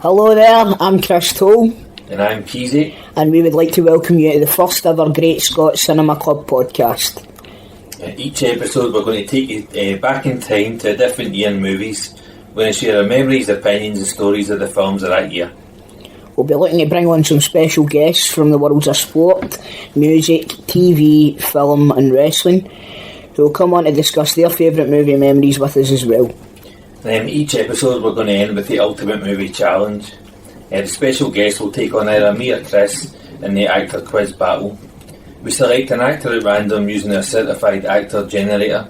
Hello there, I'm Chris Toll. And I'm Keezy. And we would like to welcome you to the first ever Great Scot Cinema Club podcast. Each episode we're going to take you back in time to a different year in movies. We're going to share our memories, opinions and stories of the films of that year. We'll be looking to bring on some special guests from the worlds of sport, music, TV, film and wrestling, who will come on to discuss their favourite movie memories with us as well. Each episode we're going to end with the Ultimate Movie Challenge. The special guest will take on either me or Chris in the actor quiz battle. We select an actor at random using our certified actor generator.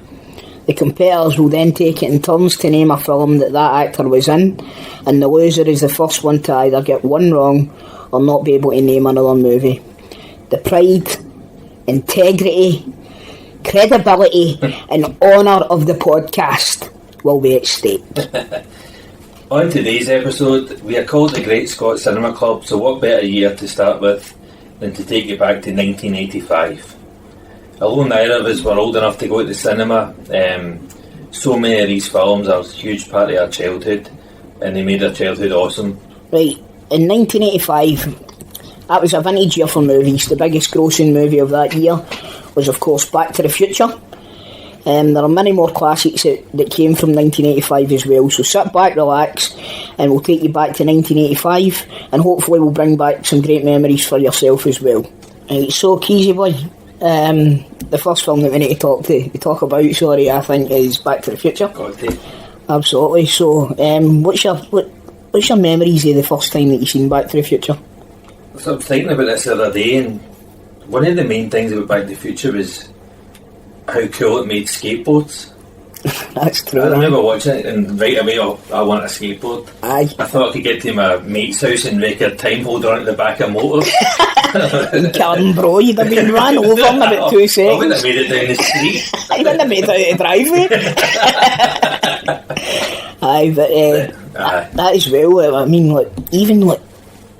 The competitors will then take it in turns to name a film that actor was in, and the loser is the first one to either get one wrong or not be able to name another movie. The pride, integrity, credibility and honour of the podcast will be at stake. On today's episode, we are called the Great Scot Cinema Club, so what better year to start with than to take you back to 1985. Although neither of us were old enough to go to the cinema, so many of these films are a huge part of our childhood, and they made our childhood awesome. Right, in 1985, that was a vintage year for movies. The biggest grossing movie of that year was of course Back to the Future. There are many more classics that came from 1985 as well, so sit back, relax, and we'll take you back to 1985, and hopefully we'll bring back some great memories for yourself as well. Right, so Keezy boy, the first film that we need to talk about, I think, is Back to the Future. Okay. Absolutely. So, what's your memories of the first time that you seen Back to the Future? So I was thinking about this the other day, and one of the main things about Back to the Future was how cool it made skateboards. That's true. I remember watching it and right away I want a skateboard. Aye. I thought I could get to my mate's house and record time holder onto the back of a motor. Come bro, you'd have been run over in about 2 seconds. I wouldn't have made it down the street. I wouldn't have made it out of the driveway. Aye, but that as well, I mean, like, even like,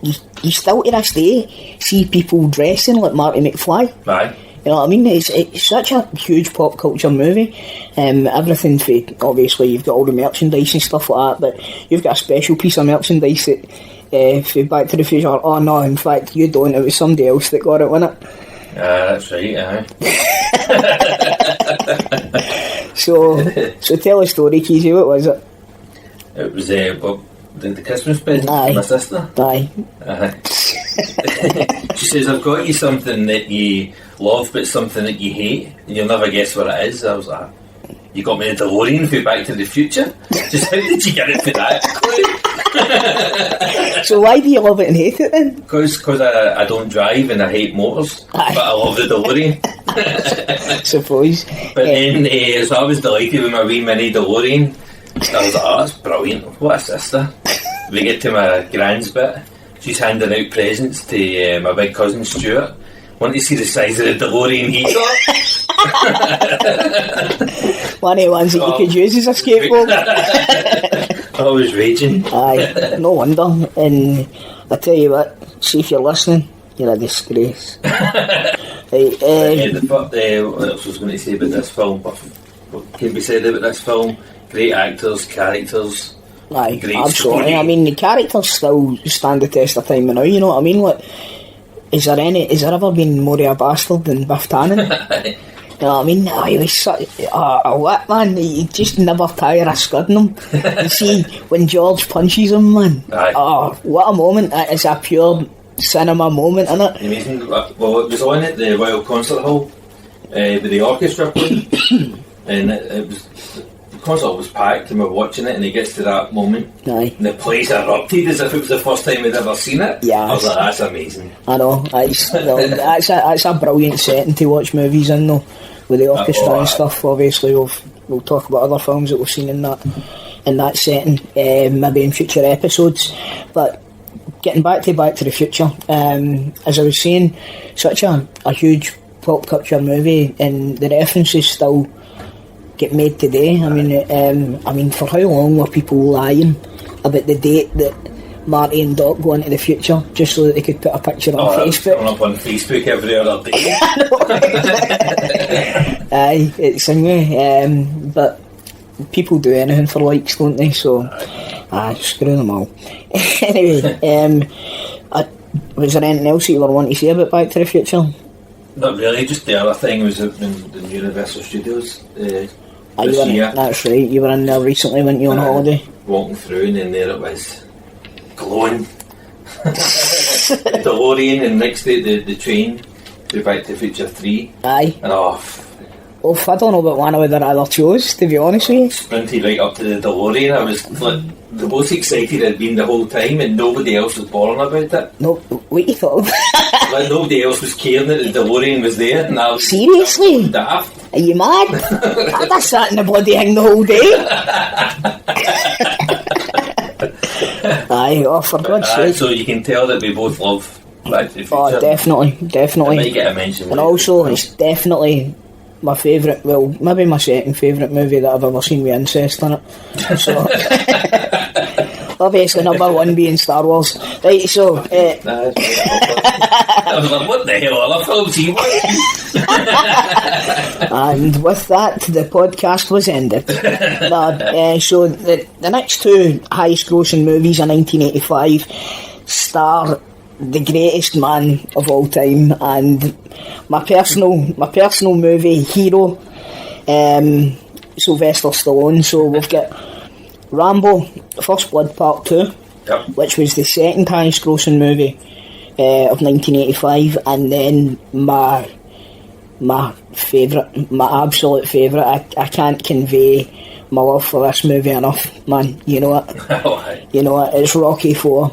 you still to this day see people dressing like Marty McFly. Aye. You know what I mean? It's such a huge pop culture movie. Everything for, obviously you've got all the merchandise and stuff like that, but you've got a special piece of merchandise that for Back to the Future. Oh no, in fact you don't, it was somebody else that got it, wasn't it? That's right, aye. So tell a story, Keezy, what was it? It was the Christmas present for my sister. Aye. She says, I've got you something that you love but something that you hate and you'll never guess what it is. I was like, you got me a DeLorean for Back to the Future? Just how did you get it for that? So why do you love it and hate it then? Because I don't drive and I hate motors. Aye. But I love the DeLorean. Suppose. But then so I was delighted with my wee mini DeLorean. I was like, oh, that's brilliant, what a sister. We get to my grand's bit, she's handing out presents to my big cousin Stuart. Want to see the size of the DeLorean he got? One of the ones that you could use as a skateboard. I was raging. Aye, no wonder. And I tell you what, see if you're listening, you're a disgrace. Right, what else was I going to say about this film? What can be said about this film? Great actors, characters. Aye, great absolutely. story. I mean, the characters still stand the test of time now, you know what I mean? Like, has there ever been more of a bastard than Biff Tannen? You know what I mean? Oh, he was such a wit, man. You just never tire of scudding him. You see, when George punches him, man. Aye. Oh, what a moment. That is a pure cinema moment, isn't it? Amazing. Well, it was on at the Royal Concert Hall with the orchestra playing. And it was... The concert was packed and we're watching it and he gets to that moment. Aye. And the place erupted as if it was the first time we'd ever seen it. Yeah. I was like, that's amazing. I know, that's a brilliant setting to watch movies in though, with the orchestra and stuff. Obviously we'll talk about other films that we've seen in that setting, maybe in future episodes. But getting back to the Future, as I was saying, such a huge pop culture movie, and the references still get made today. I mean, for how long were people lying about the date that Marty and Doc go into the future just so that they could put a picture on Facebook? Coming up on Facebook every other day. Aye, it's anyway. But people do anything for likes, don't they? So Screw them all. Anyway, was there anything else you were wanting to say about Back to the Future? Not really, just the other thing was in the Universal Studios this year. That's right, you were in there recently, weren't you, on holiday? Walking through, and then there it was, glowing. The DeLorean, and next to the train to Back to the Future 3. Aye. And I don't know what one I would have rather chose, to be honest with you. Sprinted right up to the DeLorean. I was like the most excited I'd been the whole time, and nobody else was bothering about it. No, what you thought? Like nobody else was caring that the DeLorean was there. And I was, seriously? I was daft. Are you mad? I'd have sat in the bloody thing the whole day. Aye, for God's sake. So you can tell that we both love Back to the Future. Oh, definitely. I might get a mention. And also, it's definitely my favourite, well, maybe my second favourite movie that I've ever seen with incest in it. So, obviously, number one being Star Wars. Right, so. I was like, what the hell other films he watching? And with that, the podcast was ended. So, the next two highest grossing movies in 1985 star the greatest man of all time, and my personal movie hero, Sylvester Stallone. So we've got Rambo: First Blood Part 2, yep, which was the second highest grossing movie of 1985, and then my absolute favourite. I can't convey my love for this movie enough, man. You know it. You know it. It's Rocky IV.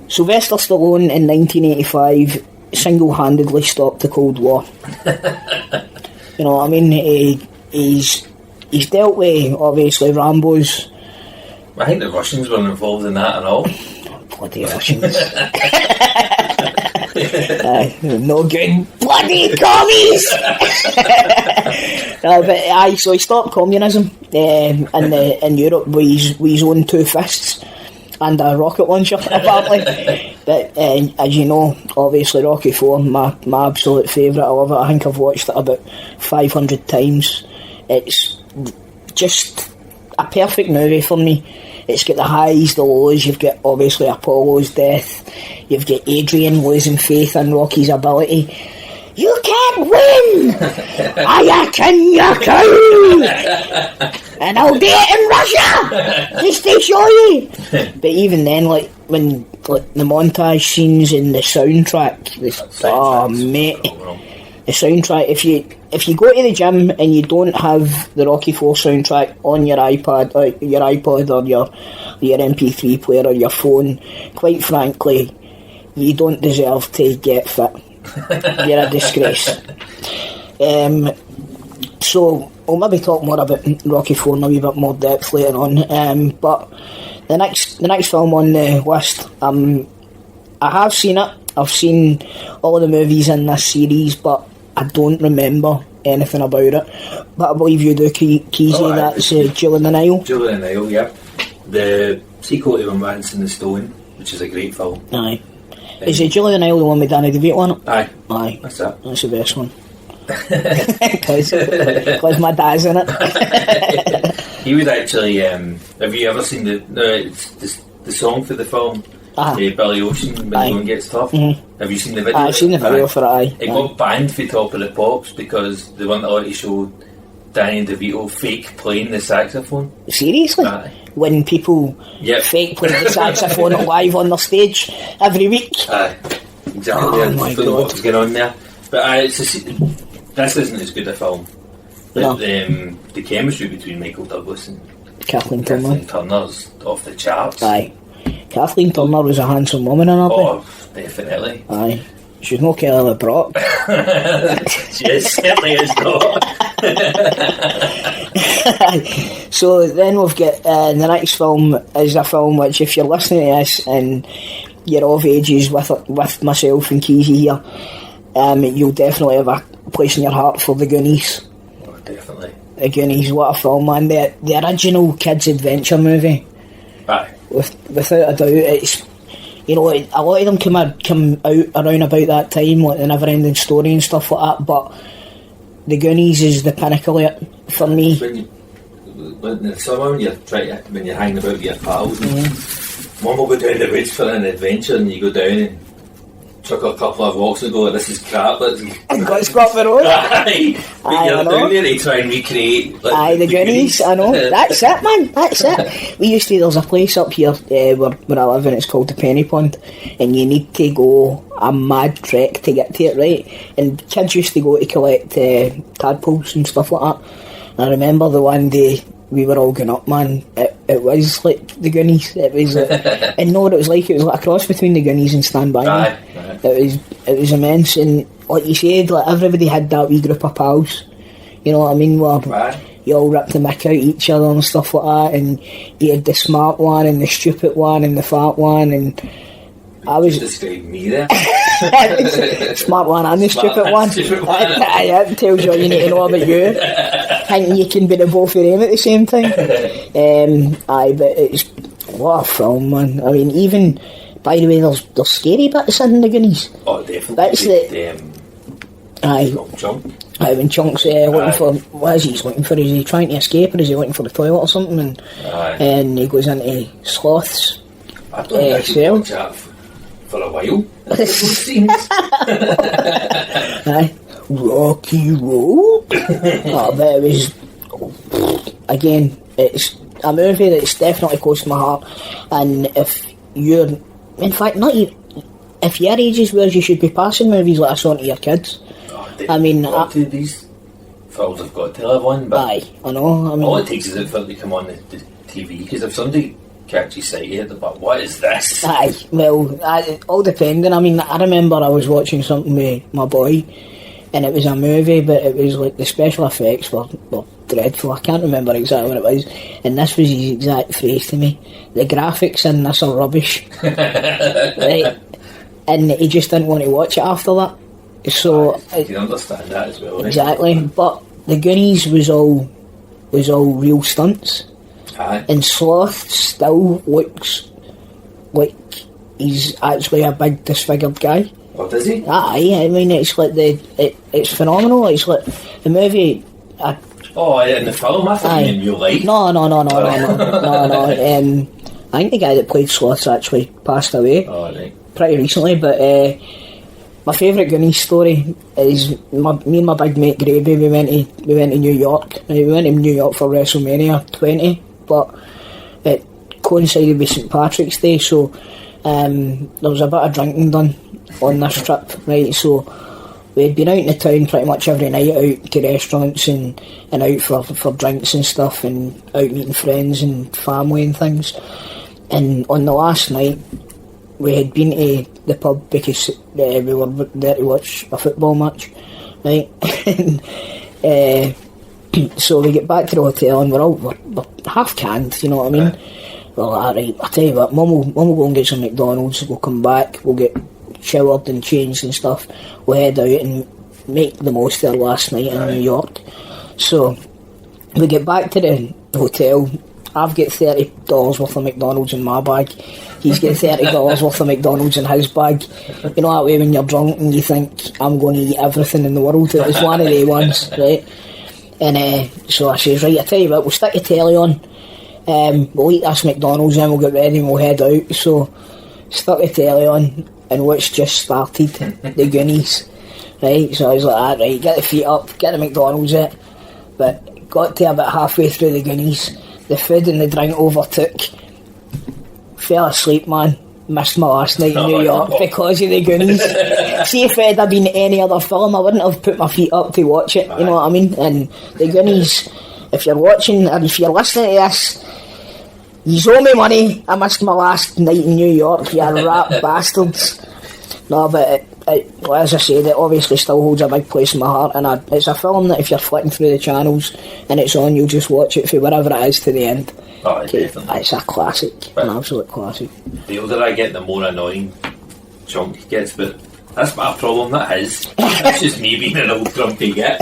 Sylvester Stallone in 1985 single-handedly stopped the Cold War. You know what I mean? He's dealt with, obviously, Rambo's. I think the Russians were involved in that and all. Bloody Russians. No good bloody commies. So he stopped communism in Europe with his own two fists and a rocket launcher, apparently. But as you know, obviously Rocky IV, my absolute favourite. I love it. I think I've watched it about 500 times. It's just a perfect movie for me. It's got the highs, the lows. You've got obviously Apollo's death. You've got Adrian losing faith in Rocky's ability. You can't win! I can you can! And I'll do it in Russia! Just to show you! But even then, like the montage scenes and the soundtrack, mate. The soundtrack, if you go to the gym and you don't have the Rocky IV soundtrack on your iPad or your MP3 player or your phone, quite frankly, you don't deserve to get fit. You're a disgrace. So we'll maybe talk more about Rocky IV in a wee bit more depth later on. But the next film on the list, I have seen it. I've seen all the movies in this series, but I don't remember anything about it. But I believe you do, Keezy. That's Jewel in the Nile. Jewel in the Nile, yeah. The sequel to Romance in the Stone, which is a great film. Aye. Is it Jewel in the Nile the one with Danny DeVito on it? Aye. Aye. That's it. That's the best one. Because my dad's in it. He was actually. Have you ever seen the song for the film? Billy Ocean, when the going gets tough. Mm-hmm. Have you seen the video? I've seen the video for it. It got banned for Top of the Pops because they weren't allowed to show Danny DeVito fake playing the saxophone. Seriously? When people fake play the saxophone live on their stage every week? Exactly. Oh my God. What was going on there? But this isn't as good a film. But the chemistry between Michael Douglas and Kathleen Turner's off the charts. Aye. Kathleen Turner was a handsome woman in her day. Oh, definitely. Aye. She's no Kelly LeBrock. She certainly is not. So then we've got the next film is a film which, if you're listening to this and you're of ages with myself and Keezy here, you'll definitely have a place in your heart for the Goonies. Oh, definitely. The Goonies, what a film, man. The original kids' adventure movie. Aye. Without a doubt, it's, you know, a lot of them come out around about that time, like the Never Ending Story and stuff like that, but the Goonies is the pinnacle of it for me. in the summer when you're hanging about with your pals, Mum will go down the woods for an adventure, and you go down and chuck a couple of walks and go, this is crap. And got Scot for road. Aye, you're down there to try and recreate. The Goonies, I know. That's it, man. That's it. There's a place up here where I live, and it's called the Penny Pond, and you need to go a mad trek to get to it, right? And kids used to go to collect tadpoles and stuff like that. And I remember the one day we were all going up, man. It was like the Goonies. It was, and know what it was like? It was like a cross between the Goonies and Stand By Me. It was immense, and like you said, like everybody had that wee group of pals. You know what I mean? Where you all ripped the mick out each other and stuff like that, and you had the smart one and the stupid one and the fat one, and I was describe me there. Smart one and the stupid one. It tells you all you need to know about you. Thinking you can be the both of them at the same time. But it's what a film, man. I mean, even by the way, there's scary bits in the Goonies. Oh, definitely. That's Chunk. When Chunk's looking for, what is he? He's looking for? Is he trying to escape, or is he looking for the toilet or something? And he goes into Sloth's cell. For a while. Rocky Road. But it was, again, it's a movie that's definitely close to my heart. And if you're, in fact, not even, if your age is where you should be passing movies like this on to your kids. I mean, these films have got to live on. But I know. I mean, all it takes is for them to come on the TV, because if somebody catchy sight of but what is this? All depending. I mean, I remember I was watching something with my boy, and it was a movie, but it was like the special effects were dreadful. I can't remember exactly what it was, and this was his exact phrase to me: the graphics in this are rubbish. Right? And he just didn't want to watch it after that. So you can understand that as well. Exactly, right? But the Goonies was all real stunts. And Sloth still looks like he's actually a big disfigured guy. Oh, does he? I mean, it's like it's phenomenal. It's like the movie. In the film, I thought in real life. No. I think the guy that played Sloth's actually passed away. Oh, right. Pretty recently, but my favourite Goonies story is me and my big mate Gravy. We went to New York. We went to New York for WrestleMania 20. But it coincided with St Patrick's Day, so there was a bit of drinking done on this trip, right? So we'd been out in the town pretty much every night, out to restaurants and out for drinks and stuff, and out meeting friends and family and things. And on the last night, we had been to the pub because we were there to watch a football match, right? And, so we get back to the hotel and we're half canned, you know what I mean? Well, alright, I'll tell you what, Mum will go and get some McDonald's, we'll come back, we'll get showered and changed and stuff, we'll head out and make the most of our last night in New York. So we get back to the hotel. I've got $30 worth of McDonald's in my bag, he's got $30 worth of McDonald's in his bag. You know that way when you're drunk and you think, I'm going to eat everything in the world. It was one of the ones, right? And so I says, right, I tell you what, we'll stick the telly on, we'll eat this McDonald's and we'll get ready and we'll head out. So stuck the telly on, and what's just started? The Goonies, right? So I was like, right, get the feet up, get the McDonald's out. But got to about halfway through the Goonies, the food and the drink overtook, fell asleep, man. Missed my last night in New York because of the Goonies. See, if it had been any other film, I wouldn't have put my feet up to watch it, you know what I mean? And the Goonies, if you're watching or if you're listening to this, you owe me money. I missed my last night in New York, you rat bastards. No, but as I said, it obviously still holds a big place in my heart, and it's a film that if you're flicking through the channels and it's on, you'll just watch it for whatever it is to the end. Oh, definitely. It's a classic, an absolute classic. The older I get, the more annoying Chunk gets, but that's my problem, not his. That's just me being an old grumpy git.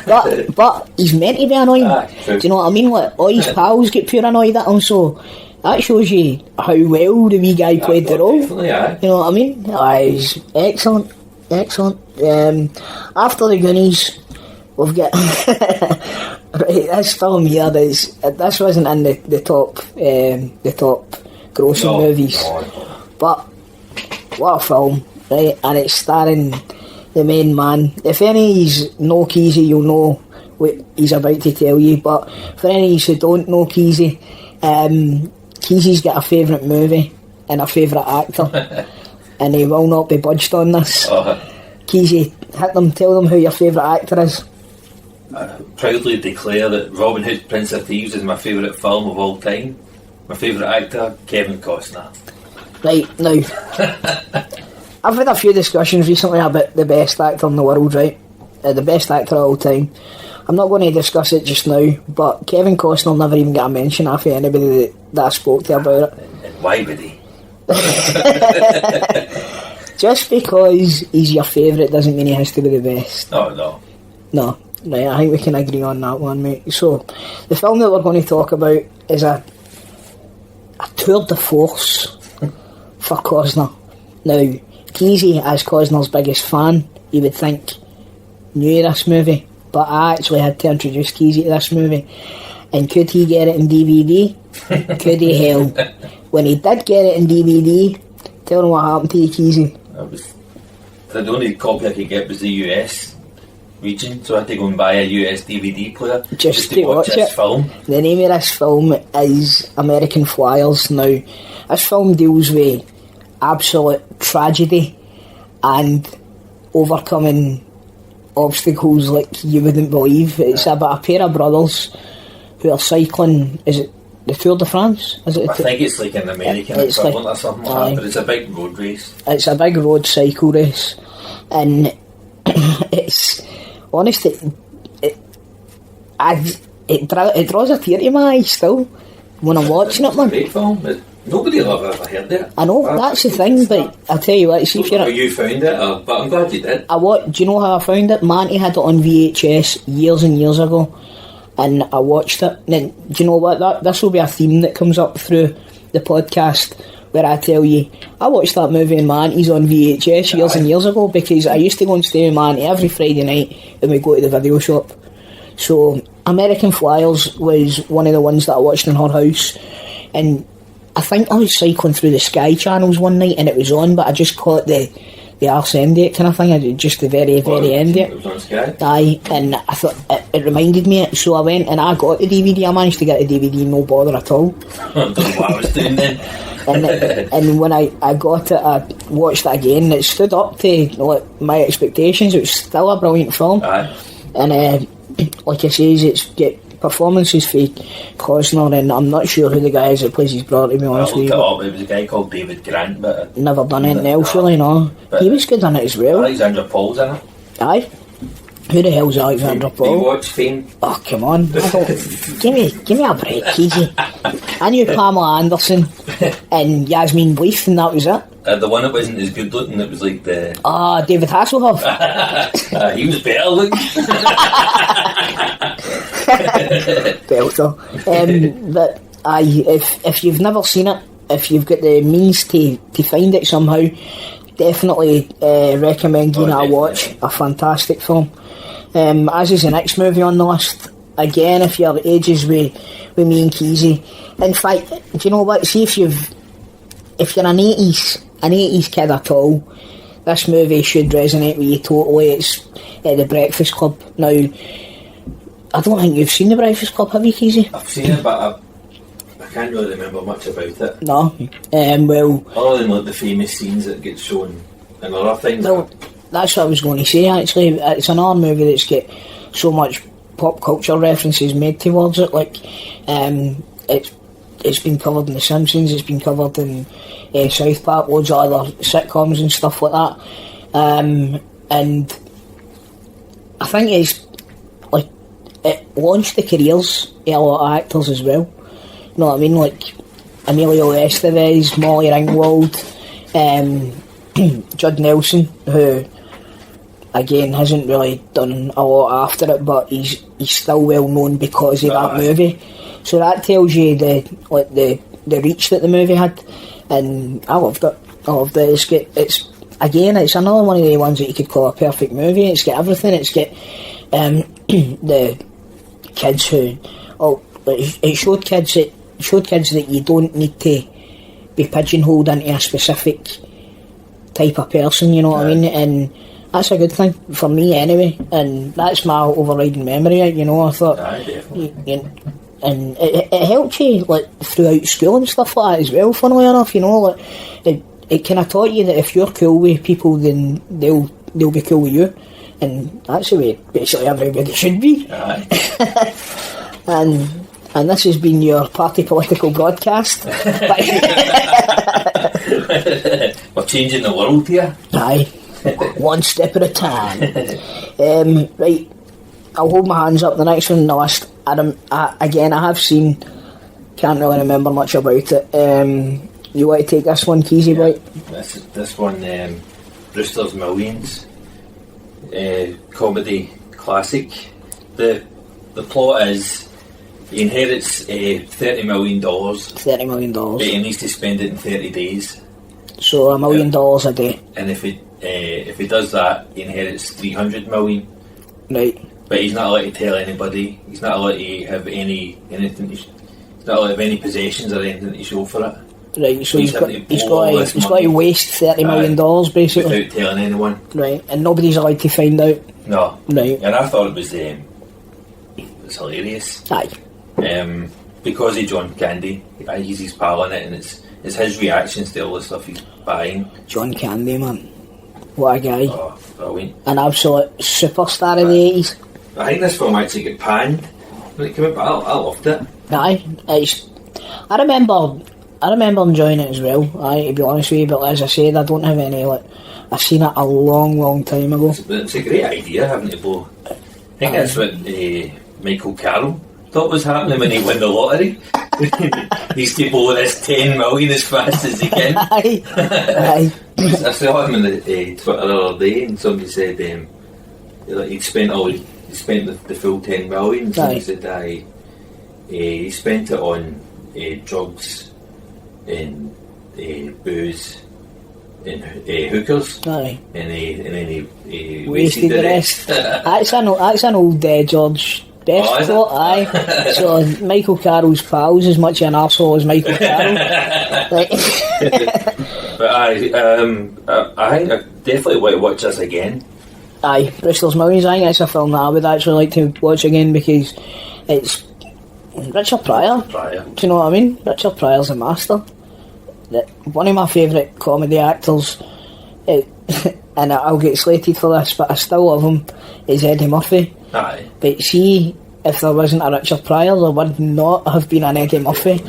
But he's meant to be annoying. Do you know what I mean? Like, all his pals get pure annoyed at him, so that shows you how well the wee guy played the role. Definitely, you know what I mean? He's excellent. After the Goonies, we've got right, this film here is, this wasn't in the top grossing movies, but what a film, right? And it's starring the main man. If any of you know Keezy, you'll know what he's about to tell you, but for any of you who don't know Keezy, Keezy's got a favourite movie and a favourite actor, and he will not be budged on this. Keezy, tell them who your favourite actor is. I proudly declare that Robin Hood, Prince of Thieves is my favourite film of all time. My favourite actor, Kevin Costner. Right, now, I've had a few discussions recently about the best actor in the world, right? The best actor of all time. I'm not going to discuss it just now, but Kevin Costner never even got a mention after anybody that I spoke to about it. And why would he? Just because he's your favourite doesn't mean he has to be the best. Oh, no. No, right, I think we can agree on that one, mate. So, the film that we're going to talk about is a tour de force for Costner. Now, Keezy, as Costner's biggest fan, you would think knew this movie, but I actually had to introduce Keezy to this movie. And could he get it in DVD? Could he hell? When he did get it in DVD, tell him what happened to you, Keezy. The only copy I could get was the US region, so I had to go and buy a US DVD player just to watch this film. The name of this film is American Flyers. Now, this film deals with absolute tragedy and overcoming obstacles like you wouldn't believe. It's about a pair of brothers who are cycling. Is it the Tour de France? Is it? I think it's like an American equivalent or something like that, but it's a big road race. It's a big road cycle race, and it's honestly, it draws a tear to my eye still when I'm watching it, man. It's a great film, but nobody will have ever heard it. I know, that's the thing, but I tell you what, see if you're... How you found it, but I'm glad you did. Do you know how I found it? Manty had it on VHS years and years ago, and I watched it. And then, do you know what, this will be a theme that comes up through the podcast, where I tell you, I watched that movie in Manty's on VHS years and years ago, because I used to go and stay with Manty every Friday night and we go to the video shop. So, American Flyers was one of the ones that I watched in her house, and I think I was cycling through the Sky channels one night and it was on, but I just caught the arse end of it kind of thing. I did just the very end of it. It was on Sky? Aye, and I thought it reminded me, so I went and I got the DVD. I managed to get the DVD, no bother at all. I don't know what I was doing then. and when I got it, I watched it again, and it stood up to my expectations. It was still a brilliant film. Aye. And like I say, it's got performances for Costner, and I'm not sure who the guy is that plays his brother, to be honest with you. It was a guy called David Grant, but never done anything else really, no. He was good in it as well. Alexandra Paul's in it. Aye. Who the hell's Alexandra Paul? Do you watch Fame? Oh, come on. Give me a break, Keezy. I knew Pamela Anderson and Yasmin Bleeth, and that was it. The one that wasn't as good looking, it was like the... David Hasselhoff. He was better looking. Belter. But if you've never seen it, if you've got the means to find it somehow, definitely recommend giving it a watch. A fantastic film. As is the next movie on the list. Again, if you're ages with me and Keezy. In fact, do you know what? See if you're an 80s kid at all, this movie should resonate with you totally. It's The Breakfast Club. Now, I don't think you've seen The Breakfast Club, have you, Keezy? I've seen it, but I can't really remember much about it. No. Well... Other than the famous scenes that get shown and other things. Well, that's what I was going to say, actually. It's another movie that's got so much pop culture references made towards it. It's been covered in The Simpsons, it's been covered in South Park, loads of other sitcoms and stuff like that. And I think it launched the careers of a lot of actors as well. You know what I mean? Like Emilio Estevez, Molly Ringwald, Judd Nelson, who again hasn't really done a lot after it, but he's still well known because of that movie. So that tells you the reach that the movie had, and I loved it. It's another one of the ones that you could call a perfect movie. It's got everything. It's got the kids who, it showed kids that you don't need to be pigeonholed into a specific type of person, you know what I mean? And that's a good thing for me anyway, and that's my overriding memory, you know. I thought, and it helped you like throughout school and stuff like that as well, funnily enough, you know, like it kind of taught you that if you're cool with people, then they'll be cool with you, and that's the way basically everybody should be. And this has been your party political broadcast. We're changing the world here. Aye, one step at a time. Right, I'll hold my hands up. The next one on the list, I have seen, can't really remember much about it. You want to take this one, Keezy boy? This one, Brewster's Millions, comedy classic. The plot is he inherits $30 million. $30 million. But he needs to spend it in 30 days. So $1 million a day. And if he does that, he inherits 300 million. Right. But he's not allowed to tell anybody. He's not allowed to have anything. He's not allowed to have any possessions or anything to show for it. Right. So he's got to waste $30 million basically without telling anyone. Right. And nobody's allowed to find out. No. Right. And I thought it was hilarious. Aye. Because of John Candy, he's his pal in it, and it's his reactions to all the stuff he's buying. John Candy, man, what a guy! Oh, brilliant! An absolute superstar in the 80s. I think this film actually got panned when it came out, but I loved it. Aye, I remember enjoying it as well. Aye, to be honest with you, but as I said, I don't have any I've seen it a long time ago. It's a great idea having to blow. I think that's what Michael Carroll thought was happening when he won the lottery. He needs to blow this 10 million as fast as he can. Aye. I saw him on the Twitter the other day, and somebody said he'd spent the full 10 million. So he said he spent it on drugs and booze and hookers. Aye. And then he wasted the rest. That's an old George Best quote, aye. So Michael Carroll's pal's as much an arsehole as Michael Carroll. But I think I definitely want to watch this again. Aye, Brewster's Millions. I think it's a film that I would actually like to watch again because it's Richard Pryor. Do you know what I mean? Richard Pryor's a master. One of my favourite comedy actors, and I'll get slated for this, but I still love him, is Eddie Murphy. Aye. But see, if there wasn't a Richard Pryor, there would not have been an Eddie Murphy.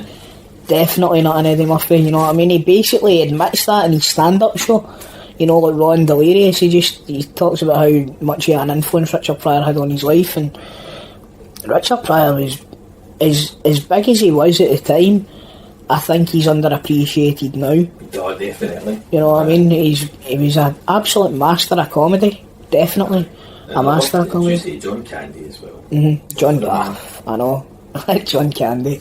Definitely not an Eddie Murphy, you know what I mean? He basically admits that in his stand-up show. You know, like Raw and Delirious, he talks about how much of an influence Richard Pryor had on his life, and Richard Pryor is as big as he was at the time. I think he's underappreciated now. Oh, definitely. You know what I mean? He was an absolute master of comedy, definitely. A master of comedy. You say John Candy as well. John Gaff, I know. I like John Candy.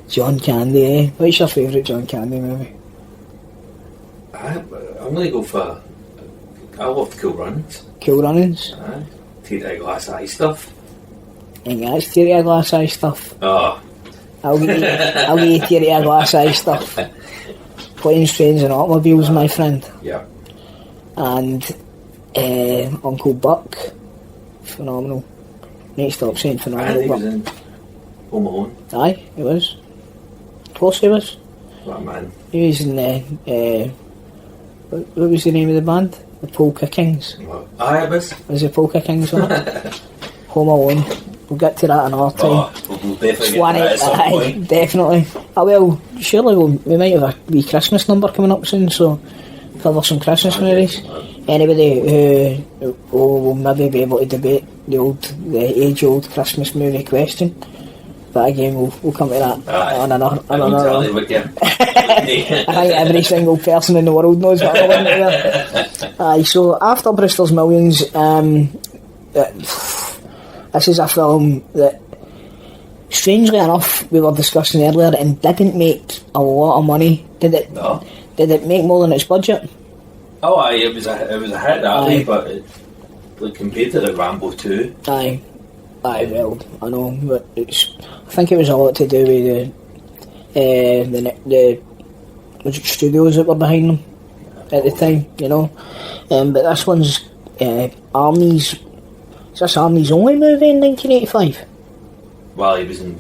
John Candy, eh? What's your favourite John Candy movie? I'm going to go for... I loved Cool Runnings. Cool Runnings? Aye. Tear Glass Eye stuff. Yeah, it's Tear Glass Eye stuff. Oh. I'll give you Tear Glass Eye stuff. Planes, Trains and Automobiles, my friend. Yeah. And Uncle Buck. Phenomenal. Need to stop saying phenomenal. He was in Home Alone. Aye, he was. Of course he was. What a man. He was in what was the name of the band? The Polka Kings. Aye, it was. Was the Polka Kings on it? Home Alone. We'll get to that another time. Oh, we'll definitely get to that at some point. Definitely. Well, surely we might have a wee Christmas number coming up soon, so cover some Christmas movies. Anybody who will maybe be able to debate the age-old Christmas movie question. But again, we'll come to that on another one. I think every single person in the world knows what I'm into there. Aye, so after Brewster's Millions, this is a film that, strangely enough, we were discussing earlier, and didn't make a lot of money. Did it? No. Did it make more than its budget? Oh, aye, it was a hit that way, but compared to the Rambo 2, aye, Aye, well, I know, but I think it was a lot to do with the was it studios that were behind them at the time, you know. But this one's Arnie's. Is this Arnie's only movie in 1985? Well, he was in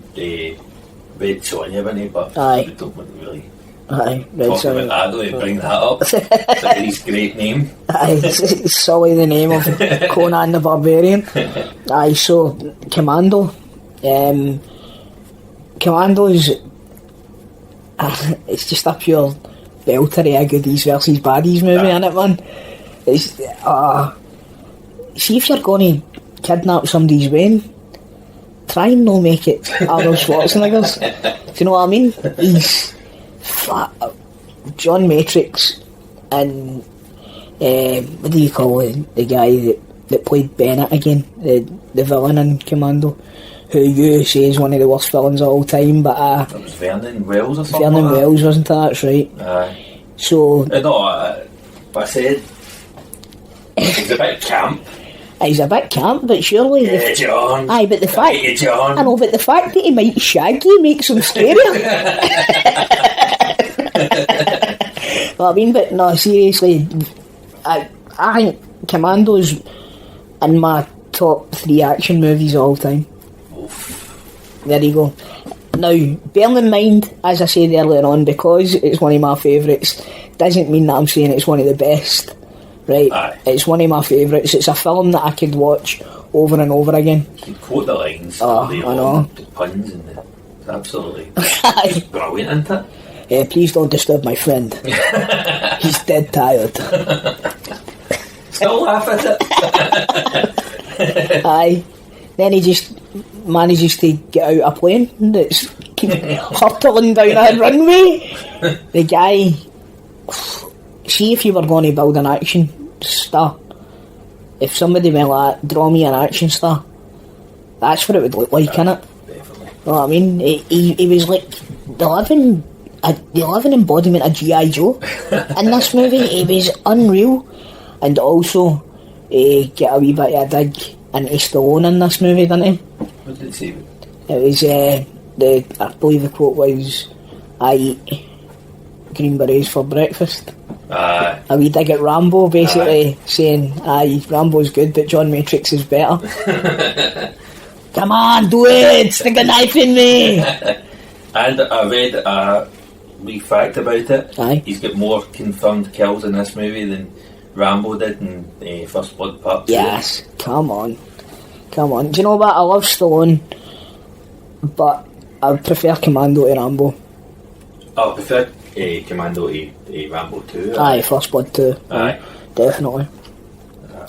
Red Sonja, wasn't he? But aye. we don't want to really Red talk Sonja. about that, don't we? Bring that up. It's a his great name. Aye, it's solely the name of Conan the Barbarian. Aye, so Commando. Commando's it's just a pure belter of a goodies versus baddies movie, innit, man? It's see if you're going to kidnap somebody's brain, try and not make it Arnold Schwarzenegger's. Do you know what I mean? He's flat. John Matrix and what do you call it? The guy that played Bennett again, the villain in Commando, who you say is one of the worst villains of all time, but it was Vernon Wells or something. Vernon like Wells, wasn't it? That's right. Aye. So No, I said he's a bit camp. he's a bit camp, but surely Yeah, John. aye, but the fact Hey, John. I know, but the fact that he might shag you makes him scarier. Well, I mean, but no, seriously, I think Commando's in my top 3 action movies of all time. There you go. Now, bearing in mind, as I said earlier on, because it's one of my favourites, doesn't mean that I'm saying it's one of the best. Right? Aye. It's one of my favourites. It's a film that I could watch over and over again. You can quote the lines, Oh, the I know. the puns, and it's absolutely Aye. brilliant, isn't it? Please don't disturb my friend. He's dead tired. Still laugh at it. Aye. Then he just manages to get out a plane that's hurtling down a runway. The guy... See, if you were going to build an action star, if somebody went like, draw me an action star, that's what it would look like, innit? Definitely. You know what I mean? He was like the living embodiment of G.I. Joe in this movie. He was unreal. And also, get a wee bit of a dig into Stallone in this movie, didn't he? What did it say? It was, I believe the quote was, I eat green berets for breakfast. A wee dig at Rambo, basically saying, aye, Rambo's good, but John Matrix is better. Come on, do it! Stick a knife in me! And I read a wee fact about it. Aye. He's got more confirmed kills in this movie than Rambo did in First Blood Part 2. Yes, come on. Do you know what? I love Stallone, but I would prefer Commando to Rambo. I prefer Commando to Rambo 2. Aye, First Blood 2. Aye. Definitely.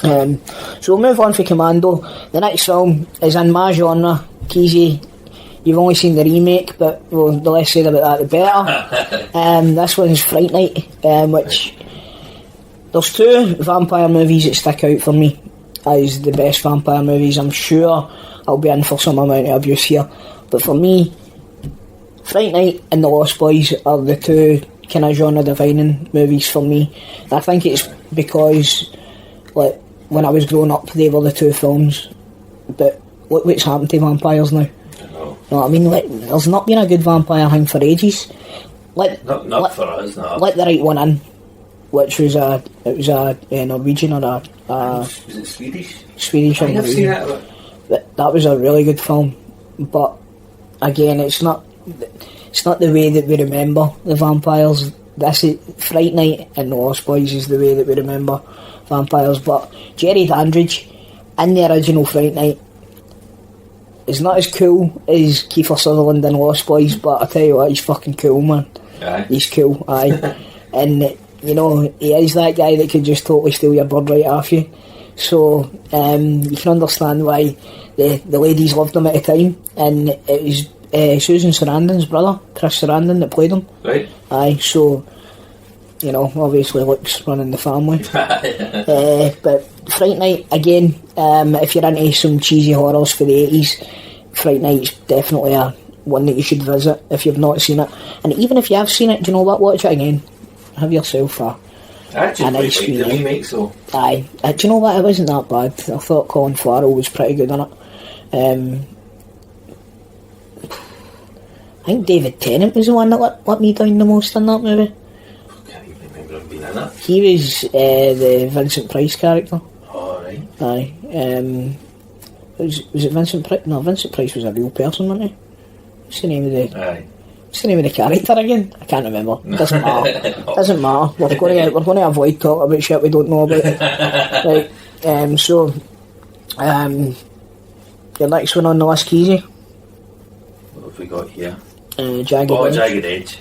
So we'll move on for Commando. The next film is in my genre. Keezy, you've only seen the remake, but well, the less said about that the better. This one's Fright Night, which there's 2 vampire movies that stick out for me as the best vampire movies. I'm sure I'll be in for some amount of abuse here, but for me, Fright Night and The Lost Boys are the 2 kind of genre defining movies for me. And I think it's because, like, when I was growing up, they were the 2 films. But look what's happened to vampires now. I know. You know what I mean? Like, there's not been a good vampire thing for ages. Not for us, no. Let the right one in, which was a Norwegian or a Was it Swedish? Swedish or I have seen Norwegian. that. That was a really good film, but again, it's not the way that we remember the vampires. This is Fright Night and The Lost Boys is the way that we remember vampires. But Jerry Dandridge in the original Fright Night is not as cool as Kiefer Sutherland in Lost Boys, but I tell you what, he's fucking cool, man. Aye. He's cool, aye. And you know, he is that guy that could just totally steal your bird right off you. So you can understand why the ladies loved him at the time. And it was Susan Sarandon's brother, Chris Sarandon, that played him. Right. Aye, so, you know, obviously Luke's running the family. But Fright Night, again, if you're into some cheesy horrors for the 80s, Fright Night's definitely one that you should visit if you've not seen it. And even if you have seen it, do you know what, watch it again. Have yourself a nice the remake, so. Aye. Do you know what, it wasn't that bad. I thought Colin Farrell was pretty good in it. I think David Tennant was the one that let me down the most in that movie. I can't even remember him being in it. He was the Vincent Price character. Oh, right. Aye. Was it Vincent Price? No, Vincent Price was a real person, wasn't he? What's the name of the... Aye. What's the name of the character again? I can't remember. Doesn't matter. Doesn't matter. We're going to avoid talking about shit we don't know about. Right. Your next one on the list, Keezy. What have we got here? Jagged Edge. Jagged Edge.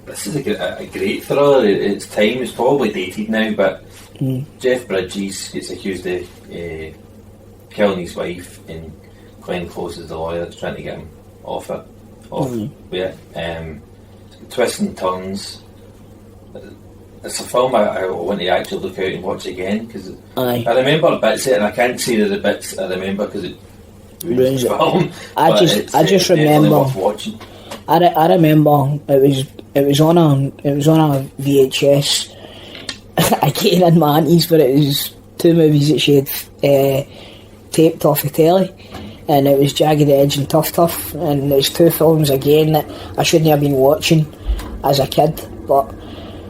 This is a great thriller. Its time is probably dated now, but Jeff Bridges gets accused of killing his wife, and Glenn Close is the lawyer that's trying to get him off it. Twists and turns. It's a film I want to actually look out and watch again, because I remember bits of it, and I can't say that the bits I remember because it ruins the film. I just remember worth watching. I remember it was on a VHS again in my aunties, but it was two movies that she had taped off the telly, and it was Jagged Edge and Tough Tough, and it's two films again that I shouldn't have been watching as a kid, but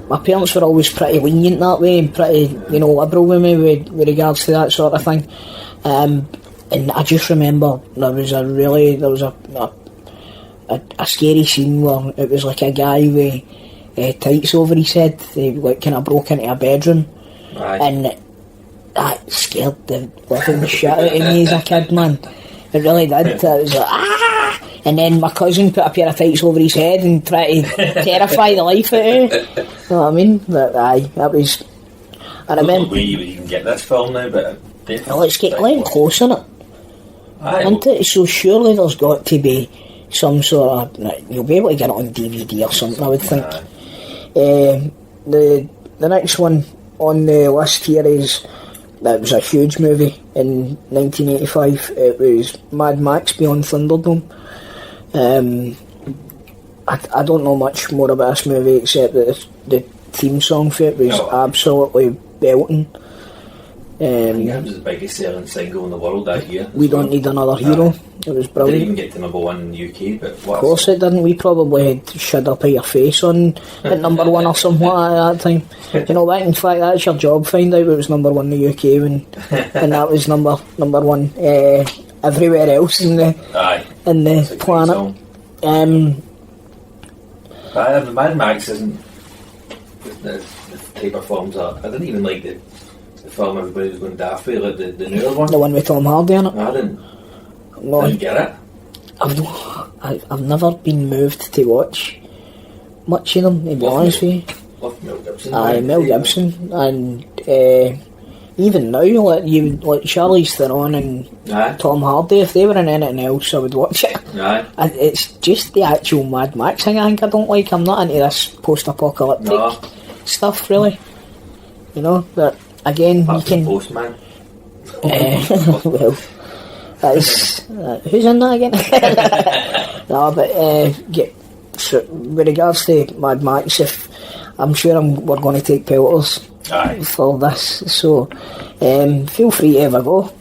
my parents were always pretty lenient that way and pretty, liberal with me with regards to that sort of thing. And I just remember there was a scary scene where it was like a guy with tights over his head, like kind of broke into a bedroom. Right. And that scared the living shit out of me as a kid, man. It really did. It was like, ah! And then my cousin put a pair of tights over his head and tried to terrify the life out of it. You know what I mean? But aye, that was... I remember... where you would even get this film now, but... Well, it's getting Glenn Close in it. Aye. Isn't it? So surely there's got to be some sort of... You'll be able to get it on DVD or something, I would think. The next one on the list here is... That was a huge movie in 1985. It was Mad Max Beyond Thunderdome. I don't know much more about this movie except that the theme song for it was absolutely belting. I think it was the biggest selling single in the world that year. We Don't Need Another Hero. It was brilliant. Didn't even get to number one in the UK, but of course it didn't. We probably had shut up at your face on at number one or something at that time. You know what? In fact, that's your job. Find out it was number one in the UK and that was number one everywhere else in the planet. Mad Max isn't the type of films that I didn't even like the film everybody was going daft with, like the newer one. The one with Tom Hardy in it. I didn't get it. I've never been moved to watch much of them, to be honest with you. Love Mel Gibson. Mel Gibson, and even now, like Charlize Theron and Tom Hardy, if they were in anything else, I would watch it. It's just the actual Mad Max thing I think I don't like. I'm not into this post-apocalyptic stuff, really. But again, you can... Postman. Well, that's... who's in that again? No, but with regards to Mad Max, I'm sure we're going to take pelters for this, so feel free to have a go.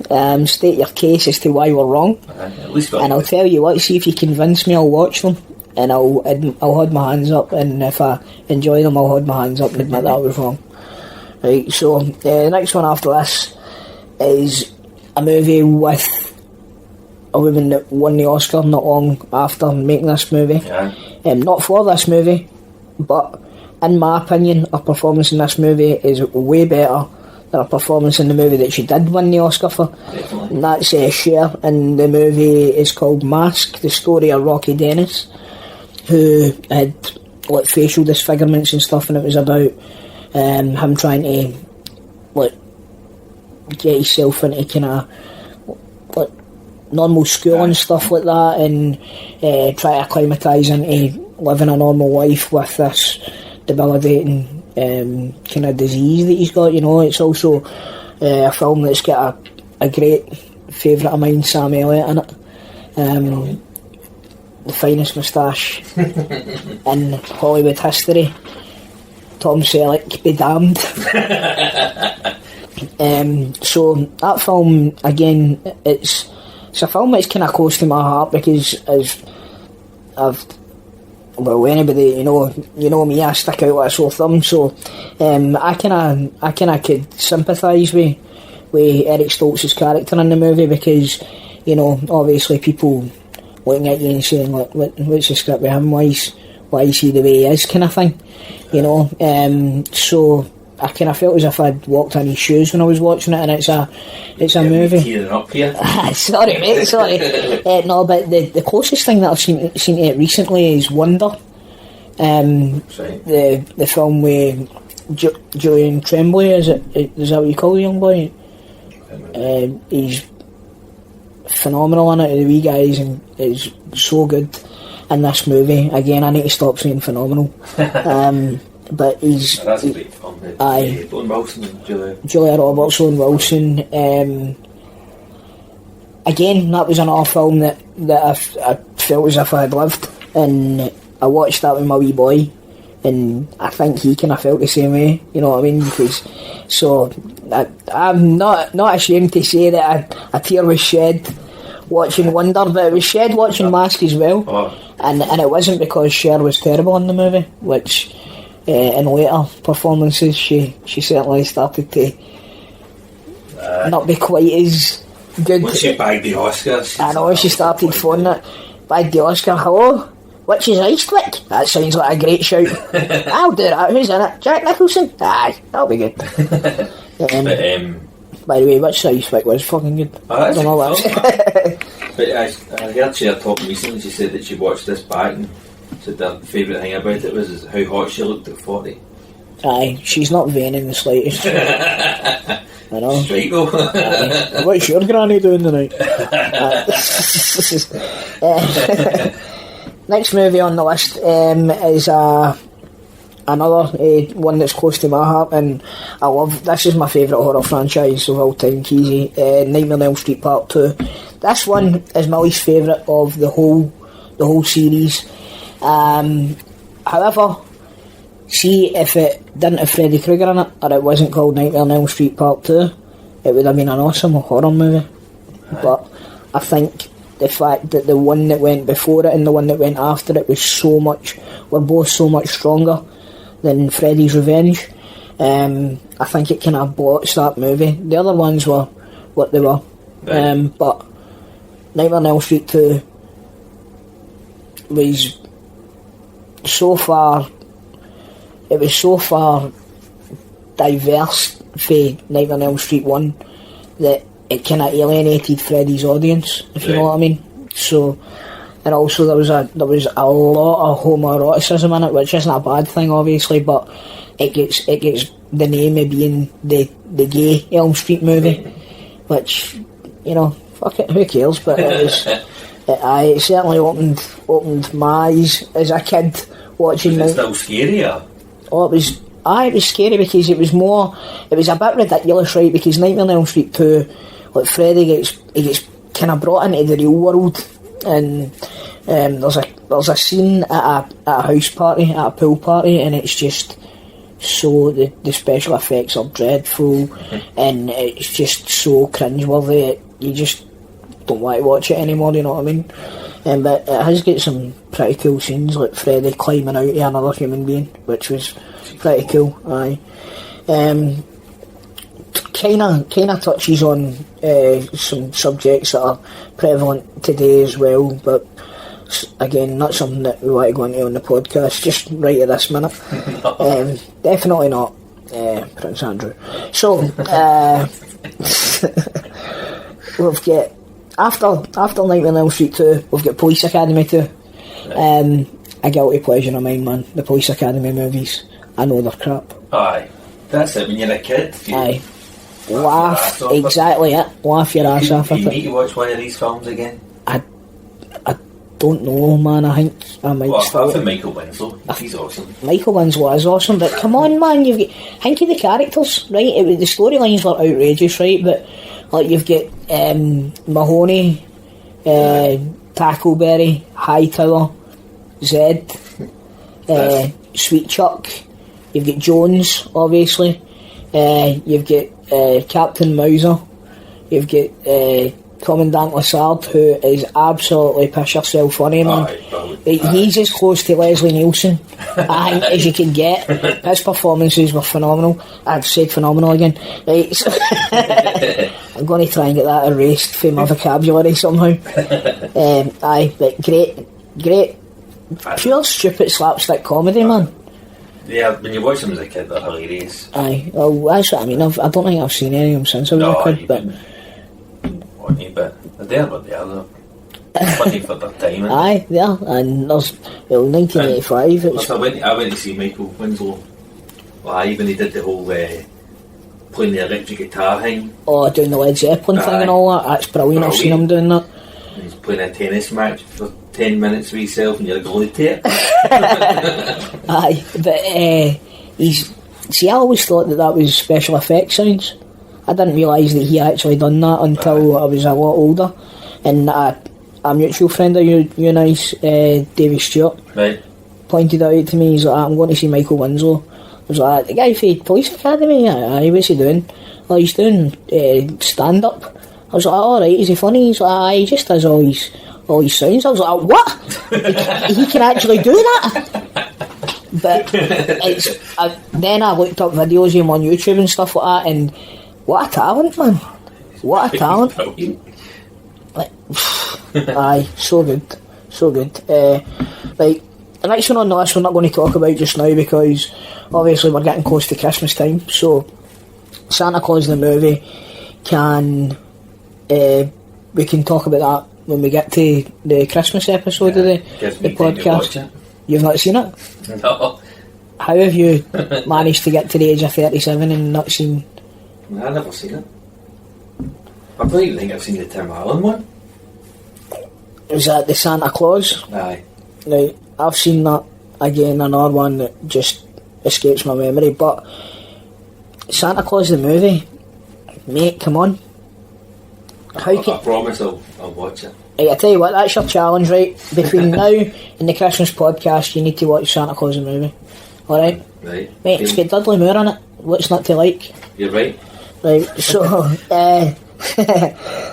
State your case as to why we're wrong, and I'll tell you what, see if you convince me, I'll watch them, and I'll hold my hands up, and if I enjoy them, I'll hold my hands up and admit that I was wrong. Right, so the next one after this is a movie with a woman that won the Oscar not long after making this movie. Not for this movie, but in my opinion, her performance in this movie is way better than her performance in the movie that she did win the Oscar for. Definitely. And that's Cher, and the movie is called Mask, the story of Rocky Dennis, who had like facial disfigurements and stuff, and it was about him trying to get himself into kind of normal school and stuff like that, and try to acclimatise into living a normal life with this debilitating kind of disease that he's got. It's also a film that's got a great favourite of mine, Sam Elliott, in it. The finest moustache in Hollywood history. Tom Selleck, be damned. Yeah. So that film, again, it's a film that's kind of close to my heart because as anybody you know me, I stick out like a sore thumb. So I kind of could sympathise with Eric Stoltz's character in the movie because obviously people looking at you and saying like, what's the script with him? Why is he the way he is, kind of thing, So I kind of felt as if I'd walked in his shoes when I was watching it, and it's a movie. Tearing up here. Sorry, mate. Sorry. No, but the closest thing that I've seen to it recently is Wonder. Right. The film with Julian Tremblay. Is that what you call the young boy? He's phenomenal in it. The wee guy is so good in this movie. Again, I need to stop saying phenomenal. But he's... That's a great film. Aye. Owen Wilson and Julia Roberts, Owen Wilson. Again, that was another film that I felt as if I had lived, and I watched that with my wee boy, and I think he kind of felt the same way. You know what I mean? Because I'm not ashamed to say that a tear was shed watching Wonder, but it was shed watching Mask as well. Oh. And it wasn't because Cher was terrible in the movie, which in later performances she certainly started to not be quite as good. Once she bagged the Oscar, I know, she started phoning it. Bagged the Oscar. Hello? Which is Eastwick? That sounds like a great shout. I'll do that. Who's in it? Jack Nicholson? Aye, that'll be good. By the way, which Eastwick was fucking good? I don't know what But I heard Cher talking recently. She said that she watched this back and said her favourite thing about it was how hot she looked at 40. Aye, she's not vain in the slightest. I know. Straight though. What's your granny doing tonight? Next movie on the list is another one that's close to my heart, and I love. This is my favourite horror franchise of all time, Keezy. Nightmare on Elm Street Part 2. This one is my least favourite of the whole series. However, see, if it didn't have Freddy Krueger in it, or it wasn't called Nightmare on Elm Street Part 2, it would have been an awesome horror movie. But I think the fact that the one that went before it and the one that went after it were both so much stronger than Freddy's Revenge. I think it kind of blots that movie. The other ones were what they were. Right. But Nightmare on Elm Street 2 was so far diverse for Nightmare on Elm Street 1 that it kind of alienated Freddy's audience, if you know what I mean. So, and also there was a lot of homoeroticism in it, which isn't a bad thing, obviously, but it gets the name of being the gay Elm Street movie, which, fuck it, who cares? But it was, it certainly opened my eyes as a kid watching. Was it still scarier? Oh, it was scary because it was a bit ridiculous, right? Because Nightmare on Elm Street 2, like Freddy gets kind of brought into the real world, and there's a scene at a house party, at a pool party, and it's just so the special effects are dreadful, and it's just so cringeworthy. You just don't want to watch it anymore. You know what I mean? But it has got some pretty cool scenes, like Freddy climbing out to another human being, which was pretty cool. Aye. Kind of touches on some subjects that are prevalent today as well, but again, not something that we want to go into on the podcast just right at this minute. Definitely not Prince Andrew. So we've got after Nightmare on Elm Street 2, we've got Police Academy 2. A guilty pleasure of mine, man. The Police Academy movies. I know they're crap. Aye, that's it. When you're a kid, aye. Laugh, exactly it. Laugh your ass off. You need to watch one of these films again. I don't know, man. I think I might. Well, apart from Michael Winslow, he's awesome. Michael Winslow is awesome, but come on, man. You've got think of the characters, right? The storylines were outrageous, right? But like you've got Mahoney, Tackleberry, Hightower, Zed, Sweet Chuck. You've got Jones, obviously. You've got Captain Mauser, you've got Commandant Lassard, who is absolutely piss yourself funny, man. He's as close to Leslie Nielsen, I think, as you can get. His performances were phenomenal. I've said phenomenal again. Right, so I'm going to try and get that erased from my vocabulary somehow. But great, pure stupid slapstick comedy, man. Yeah, when you watch them as a kid, they're hilarious. Aye, well, that's what I mean. I don't think I've seen any of them since I was a kid, but they're funny for their time. Aye, yeah, and there's 1985. I went to see Michael Winslow live, and he did the whole playing the electric guitar thing. Oh, doing the Led Zeppelin thing and all that. That's brilliant. I've seen him doing that. And he's playing a tennis match for 10 minutes with himself, and you're glued to it. Aye, but see, I always thought that was special effects sounds. I didn't realise that he actually done that until I was a lot older. And a mutual friend of you guys, Davy Stewart, right, pointed out to me, he's like, I'm going to see Michael Winslow. I was like, the guy from Police Academy? Aye, what's he doing? Well, he's doing stand-up. I was like, alright, is he funny? He's like, aye, he just does all his sounds. I was like, what? he can actually do that? But then I looked up videos of him on YouTube and stuff like that, and what a talent, man. What a talent. Like, aye, so good. Like, the next one on the list we're not going to talk about just now because obviously we're getting close to Christmas time, so Santa Claus the movie we can talk about that when we get to the Christmas episode of the podcast. You've not seen it? No. How have you managed to get to the age of 37 and not seen... I've never seen it. I don't even think I've seen the Tim Allen one. Was that the Santa Claus? Aye. Right, I've seen that again, another one that just escapes my memory, but Santa Claus the movie, mate, come on. I promise I'll watch it. Right, I tell you what, that's your challenge, right? Between now and the Christmas podcast, you need to watch Santa Claus the movie. Alright? Right. Mate, it's got Dudley Moore in it. What's not to like? You're right. Right, so, the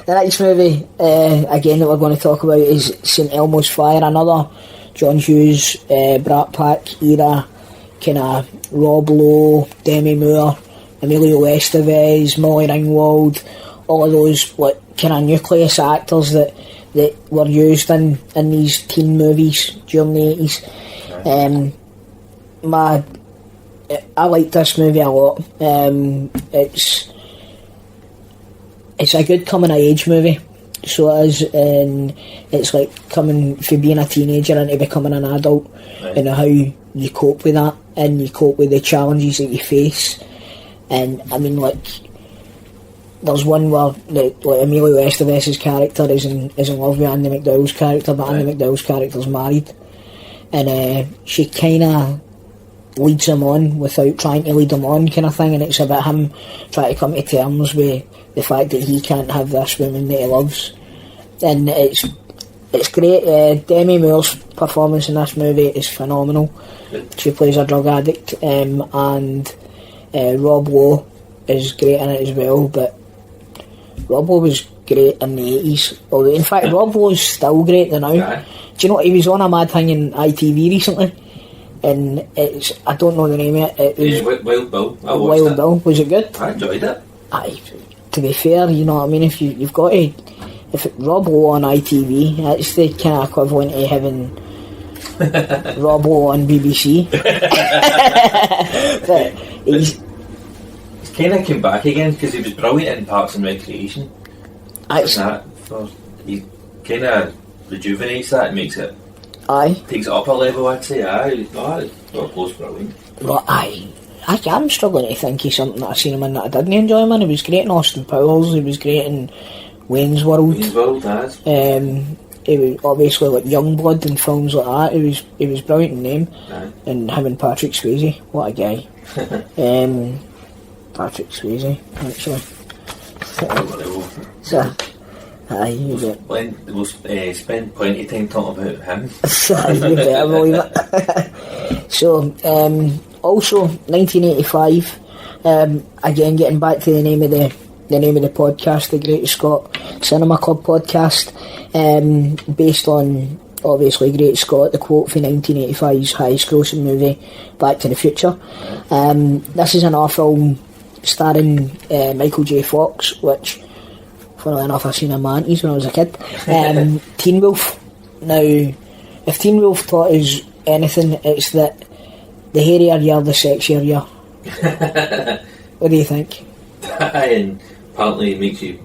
next movie, again, that we're going to talk about is St Elmo's Fire, another John Hughes, Brat Pack era, kind of Rob Lowe, Demi Moore, Emilio Estevez, Molly Ringwald, all of those like kind of nucleus actors that were used in these teen movies during the 80s. I like this movie a lot. It's a good coming of age movie, so it is, and it's like coming from being a teenager into becoming an adult, right, and how you cope with that and you cope with the challenges that you face. And I mean, like, there's one where like Emilio Estevez's character is in love with Andy McDowell's character, but Andy McDowell's character's married, and she kind of leads him on without trying to lead him on, kind of thing, and it's about him trying to come to terms with the fact that he can't have this woman that he loves. And it's great. Demi Moore's performance in this movie is phenomenal. She plays a drug addict, and Rob Lowe is great in it as well, but Rob Lowe was great in the 80s. Although, in fact, Rob Lowe's still great now. Do you know what? He was on a mad thing in ITV recently, and it's, I don't know the name of it. It was Wild Bill. Wild Bill. Was it good? I enjoyed it. To be fair, you know what I mean, if you've got to, if Rob Lowe on ITV, that's the kind of equivalent to having Rob Lowe on BBC. But he's kind of came back again because he was brilliant in Parks and Recreation. He kind of rejuvenates that and makes it. Takes it up a level, I'd say. Rob Lowe's brilliant. Well, I'm struggling to think of something that I've seen him in that I didn't enjoy, man. He was great in Austin Powers, he was great in Wayne's World. He was obviously like Youngblood and films like that. He was brilliant in them. And him and Patrick Swayze, what a guy. Patrick Swayze, actually. So, we'll spend plenty of time talking about him. You better believe it. So, also 1985, Again, getting back to the name of the podcast, the Great Scot Cinema Club podcast, based on obviously Great Scot, the quote from 1985's highest grossing movie, Back to the Future. This is another film starring Michael J. Fox, which, funnily enough, I seen in my aunties when I was a kid. Teen Wolf. Now, if Teen Wolf taught us anything, it's that the hairier you are, the sexier you are. What do you think? And apparently it makes you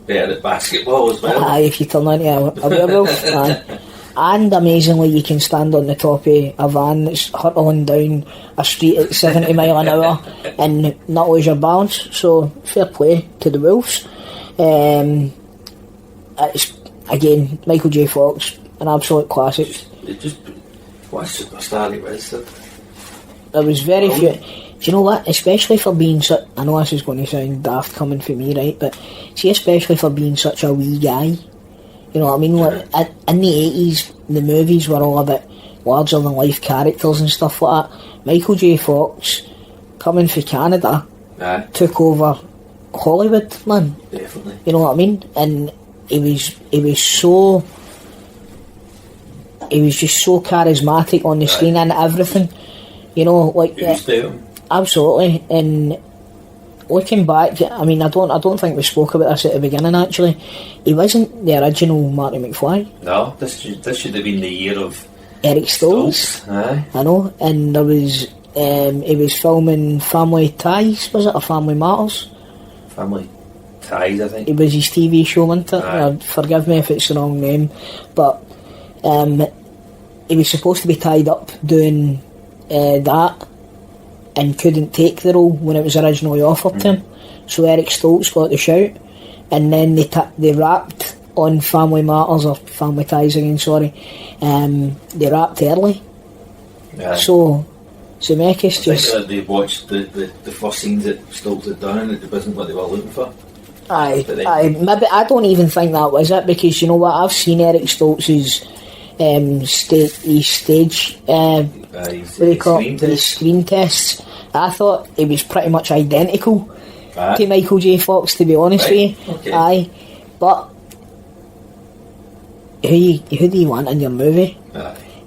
better at basketball as well. Aye, if you turn into a werewolf. Aye. And amazingly, you can stand on the top of a van that's hurtling down a street at 70 mile an hour and not lose your balance. So, fair play to the Wolves. It's, again, Michael J. Fox, an absolute classic. What a superstar he was. There was very few. Do you know what? Especially for being such. I know this is going to sound daft coming from me, right? But see, especially for being such a wee guy. You know what I mean? Like, in the 80s, the movies were all a bit larger than life characters and stuff like that. Michael J. Fox, coming from Canada, took over Hollywood, man. Definitely. You know what I mean? And he was just so charismatic on the screen and everything. You know, like absolutely. And looking back, I mean, I don't think we spoke about this at the beginning. Actually, he wasn't the original Marty McFly. No, this should have been the year of Eric Stoltz. Aye, I know, and there was he was filming Family Ties. Was it, or Family Matters? Family Ties, I think. It was his TV show, wasn't it? Forgive me if it's the wrong name, but he was supposed to be tied up doing that and couldn't take the role when it was originally offered to him. So Eric Stoltz got the shout, and then they wrapped on Family Matters, or Family Ties again, sorry. They wrapped early. Yeah. So Zemeckis just... that they watched the first scenes that Stoltz had done and it wasn't what they were looking for. Maybe I don't even think that was it, because you know what, I've seen Eric Stoltz's stage screen tests. I thought it was pretty much identical to Michael J. Fox, to be honest with you. Okay. Aye, but who do you want in your movie?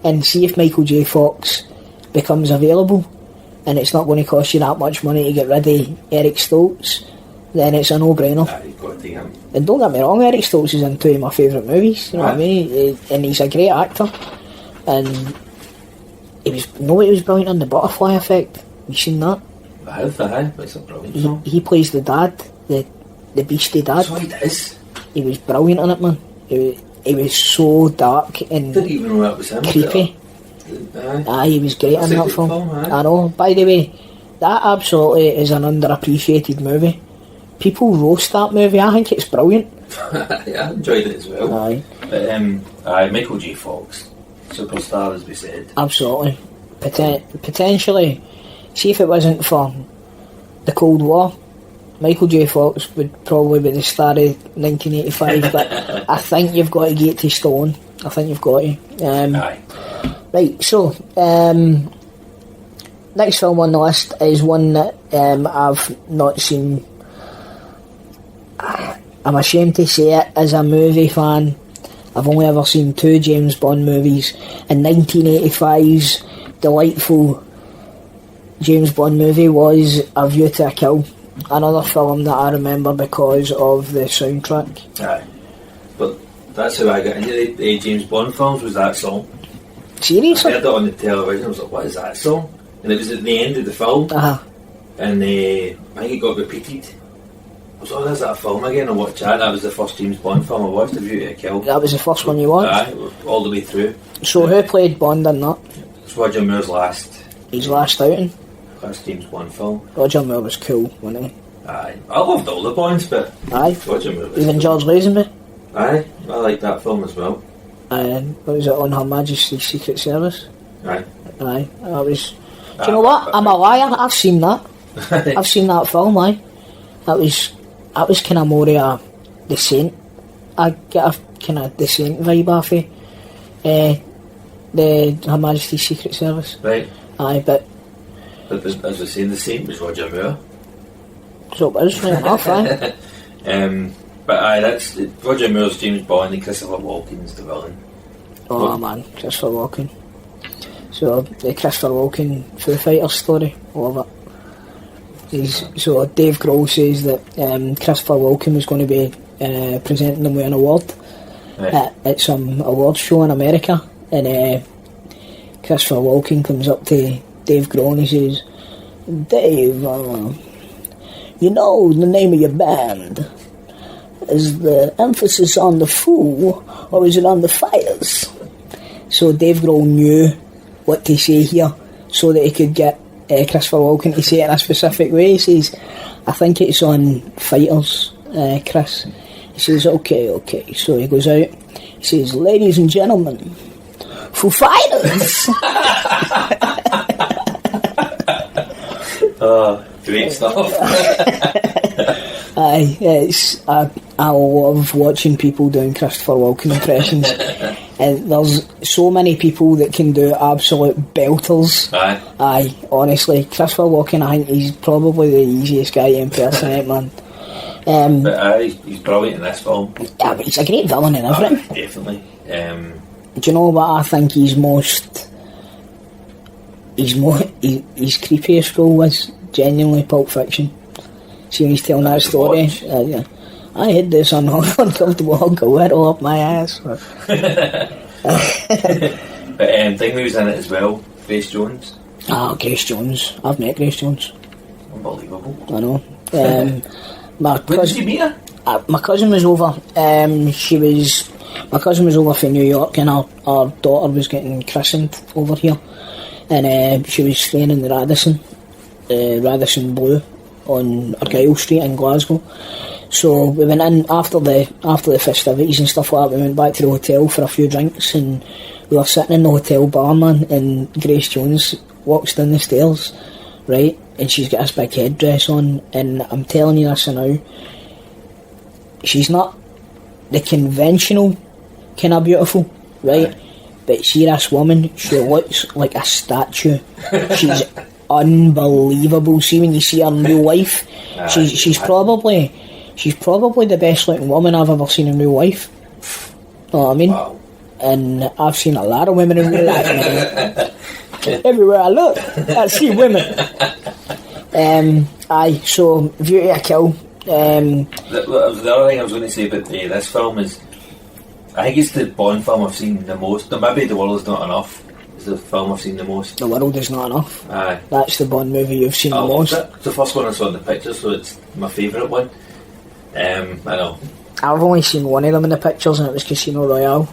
And see if Michael J. Fox becomes available and it's not going to cost you that much money to get rid of Eric Stoltz, then it's a no-brainer. You've got to take him. And don't get me wrong, Eric Stoltz is in two of my favourite movies, you know what I mean? And he's a great actor. And he was brilliant in The Butterfly Effect. You seen that? I have, it's a brilliant song. He plays the dad, the beastie dad. That's what he does. He was brilliant in it, man. He was so dark and Didn't even know that was him. creepy. He was great in that film. I know. By the way, that absolutely is an underappreciated movie. People roast that movie. I think it's brilliant. Yeah, I enjoyed it as well. Aye. But Michael J. Fox, superstar, as we said. Absolutely. Potentially, see if it wasn't for the Cold War, Michael J. Fox would probably be the star of 1985. But I think you've got to get to Stone. I think you've got to. Aye. Right, so next film on the list is one that I've not seen. I'm ashamed to say it, as a movie fan, I've only ever seen two James Bond movies, and 1985's delightful James Bond movie was A View to a Kill, another film that I remember because of the soundtrack. Aye. But that's how I got into the James Bond films, was that song. Seriously? I heard it on the television, I was like, what is that song? And it was at the end of the film, and I think it got repeated. I was like, oh, there's that film again, I watched that. That was the first James Bond film I watched, A View to a Kill. That was the first one you watched? Aye, all the way through. So who played Bond in that? It's Roger Moore's last outing? Last James Bond film. Roger Moore was cool, wasn't he? Aye. I loved all the Bonds, but Roger Moore was even cool. George Lazenby? Aye, I liked that film as well. What was it, On Her Majesty's Secret Service? Aye. That was... Do you know what? I'm a liar. I've seen that. I've seen that film, aye. That was kind of more of the Saint. I get a kind of the Saint vibe off it. The Her Majesty's Secret Service. Right. Aye, but But as we say, the same was Roger Moore. So it is, right enough, aye. But aye, that's Roger Moore's James Bond and Christopher Walken's the villain. Oh man, Christopher Walken. So the Christopher Walken Foo Fighters story, love it. So Dave Grohl says that Christopher Walken was going to be presenting them with an award at some awards show in America, and Christopher Walken comes up to Dave Grohl and he says, "Dave, you know the name of your band. Is the emphasis on the Foo or is it on the Fighters?" So Dave Grohl knew what to say here so that he could get Christopher Walken to say it in a specific way. He says, "I think it's on Fighters, Chris." He says, okay. So he goes out, he says, "Ladies and gentlemen, Foo Fighters!" Oh, great stuff. I love watching people doing Christopher Walken impressions. And there's so many people that can do absolute belters. Aye, honestly, Christopher Walken, I think he's probably the easiest guy to impersonate, man. But aye, he's brilliant in this film. Yeah, but he's a great villain in everything. Definitely. Do you know what I think his creepiest role was? Genuinely Pulp Fiction. See when he's telling that story. Yeah. I hid this uncomfortable hunk of whittle up my ass. But thing who's in it as well, Grace Jones. Grace Jones. I've met Grace Jones. Unbelievable. I know. When did you meet her? My cousin was over. My cousin was over from New York, and our daughter was getting christened over here, and she was staying in the Radisson Blue on Argyle Street in Glasgow. So we went in after the festivities and stuff like that. We went back to the hotel for a few drinks, and we were sitting in the hotel bar, man, and Grace Jones walks down the stairs, right, and she's got this big headdress on, and I'm telling you this now, she's not the conventional kind of beautiful, right, but see this woman, she looks like a statue. She's unbelievable. See when you see her in real life, she's probably the best looking woman I've ever seen in real life. Know what I mean? Wow. And I've seen a lot of women in real life. Everywhere I look, I see women. So Beauty of Kill. The other thing I was going to say about this film is, I think it's the Bond film I've seen the most. No, maybe The World Is Not Enough is the film I've seen the most. The World Is Not Enough. Aye. That's the Bond movie you've seen the most. It's the first one I saw in the pictures, so it's my favourite one. I know. I've only seen one of them in the pictures, and it was Casino Royale.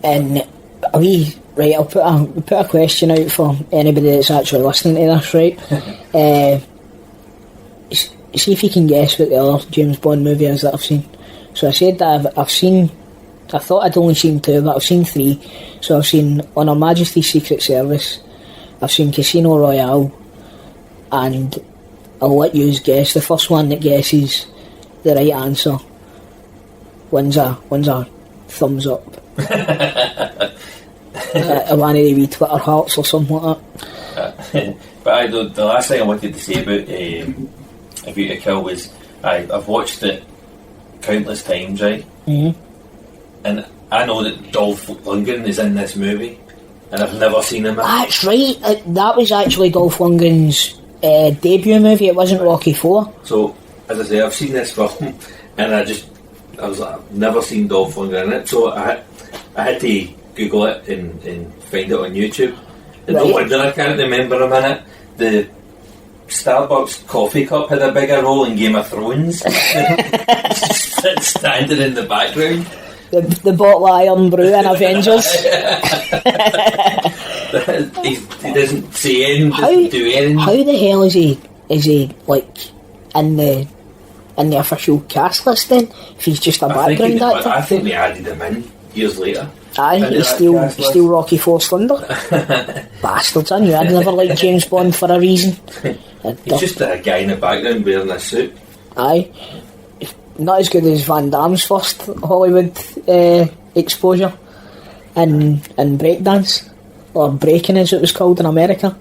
And I'll put a question out for anybody that's actually listening to this, right? See if you can guess what the other James Bond movie is that I've seen. So I said that I thought I'd only seen 2, but I've seen 3. So I've seen On Her Majesty's Secret Service, I've seen Casino Royale, and I'll let you guess. The first one that guesses the right answer wins a thumbs up. One of the wee Twitter hearts or something like that. But the last thing I wanted to say about Beauty of Kill was I've watched it countless times, right? Mm-hmm. And I know that Dolph Lundgren is in this movie, and I've never seen him. That's right. That was actually Dolph Lundgren's debut movie. It wasn't Rocky IV. So, as I say, I've seen this film, and I was like, I've never seen Dolph Lundgren in it. So I had to Google it and find it on YouTube. And no wonder I can't remember him in it. The Starbucks coffee cup had a bigger role in Game of Thrones. Just standing in the background. The bottle of Iron Brew in Avengers. he doesn't say anything, doesn't do anything. How the hell is he like in the official cast list then? If he's just a background actor? I think they added him in years later. Aye, he's still Rocky IV's Thunder. Bastards, I knew I'd never liked James Bond for a reason. He's just a guy in the background wearing a suit. Aye. Not as good as Van Damme's first Hollywood exposure in breakdance, or breaking as it was called in America.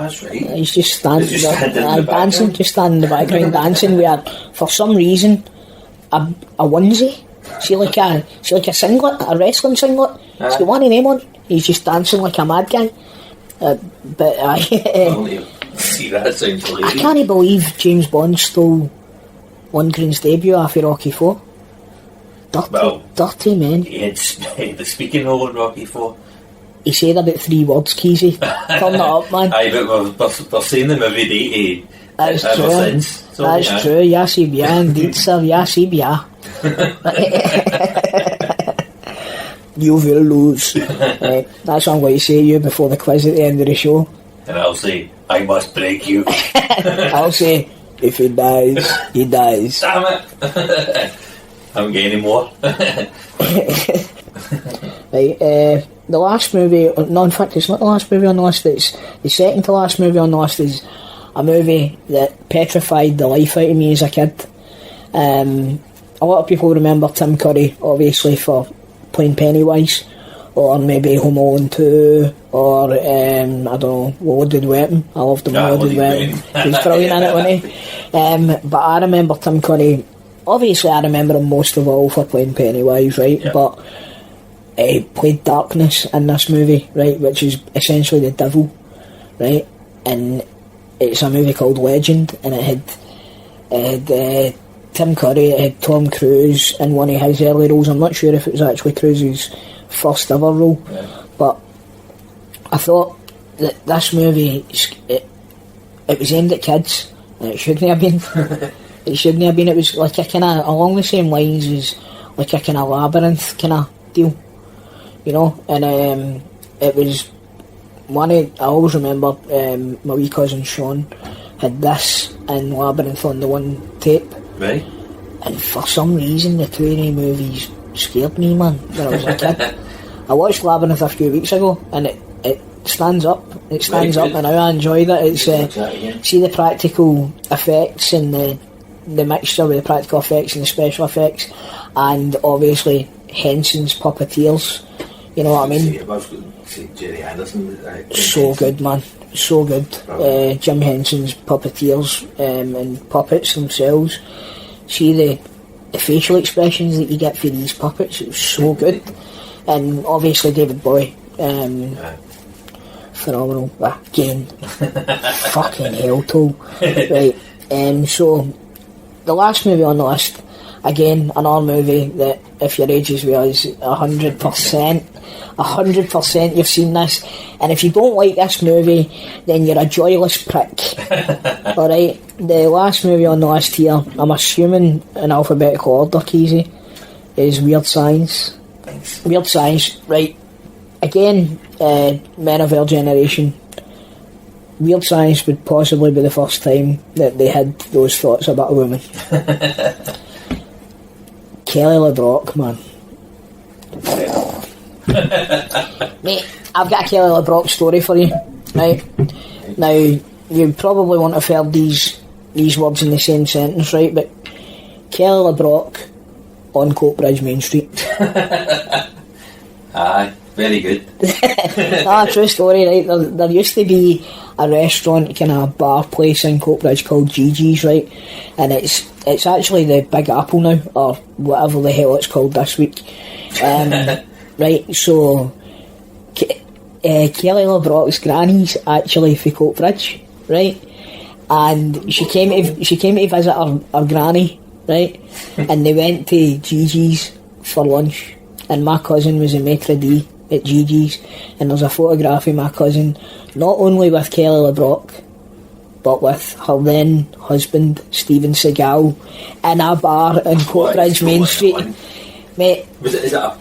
that's right. He's just standing He's just standing in the dancing, background. just standing in the background dancing with, for some reason, a onesie. See like a singlet, a wrestling singlet. He's got one of them on. He's just dancing like a mad guy. But I see, that sounds I hilarious. can't believe James Bond stole Lundgren's debut after Rocky IV. Dirty man. He had the speaking role in Rocky IV. He said about 3 words, Keezy. Turn it up, man. Aye, but we're saying them every day That's ever true. since. So, That's true. Ja, sí, bien, indeed, sir. Ja, sí, bien. You will lose. Right, that's what I'm going to say to you before the quiz at the end of the show. And I'll say, I must break you. I'll say, if he dies, he dies. Damn it! I haven't got any more. Right, the last movie, no, in fact, it's not the last movie on the list, it's the second to last movie on the list is a movie that petrified the life out of me as a kid. A lot of people remember Tim Curry, obviously, for playing Pennywise, or maybe Home Alone 2, or, I don't know, Loaded Weapon. I loved him, Loaded Weapon. He was brilliant in it, wasn't he? But I remember Tim Curry, obviously I remember him most of all for playing Pennywise, right? Yeah. But he played darkness in this movie, right, which is essentially the devil, right? And it's a movie called Legend, and it had Tim Curry, it had Tom Cruise in one of his early roles. I'm not sure if it was actually Cruise's first ever role, but I thought that this movie, it was aimed at kids, and it shouldn't have been. It shouldn't have been. It was like a kind of along the same lines as like a kind of labyrinth kind of deal, you know. And it was one of, I always remember my wee cousin Sean had this and Labyrinth on the one tape, Right. and for some reason the two of them movies scared me, man, when I was a kid. I watched Labyrinth a few weeks ago, and it stands up. It stands Very up, good. and I enjoyed it. It's Watch that again. see the practical effects and the mixture with the practical effects and the special effects, and obviously Henson's puppeteers. You know what I mean? Jerry Anderson. So good, man. So good. Jim Henson's puppeteers and puppets themselves. See the facial expressions that you get for these puppets. It was so good. And obviously David Bowie. Phenomenal. Again. Fucking hell, too. Right. So, the last movie on the list, again, another movie that, if your age is with us, 100% you've seen this. And if you don't like this movie, then you're a joyless prick. Alright, the last movie on the list here, I'm assuming in alphabetical order, Keezy, is Weird Science. Thanks. Weird Science, right. Again, men of our generation, Weird Science would possibly be the first time that they had those thoughts about a woman. Kelly LeBrock, man. Mate, I've got a Kelly LeBrock story for you, right? Now, you probably won't have heard these words in the same sentence, right? But Kelly LeBrock on Coatbridge Main Street. Aye, very good. True story, right? There used to be a restaurant, kind of bar place in Coatbridge called Gigi's, right? And it's actually the Big Apple now, or whatever the hell it's called this week. Right, so Kelly LeBrock's granny's actually for Coatbridge, right? And she came to visit her granny, right? And they went to Gigi's for lunch, and my cousin was a maitre d' at Gigi's, and there's a photograph of my cousin not only with Kelly LeBrock but with her then husband Steven Seagal in a bar in Coatbridge Main Street. Mate, Is that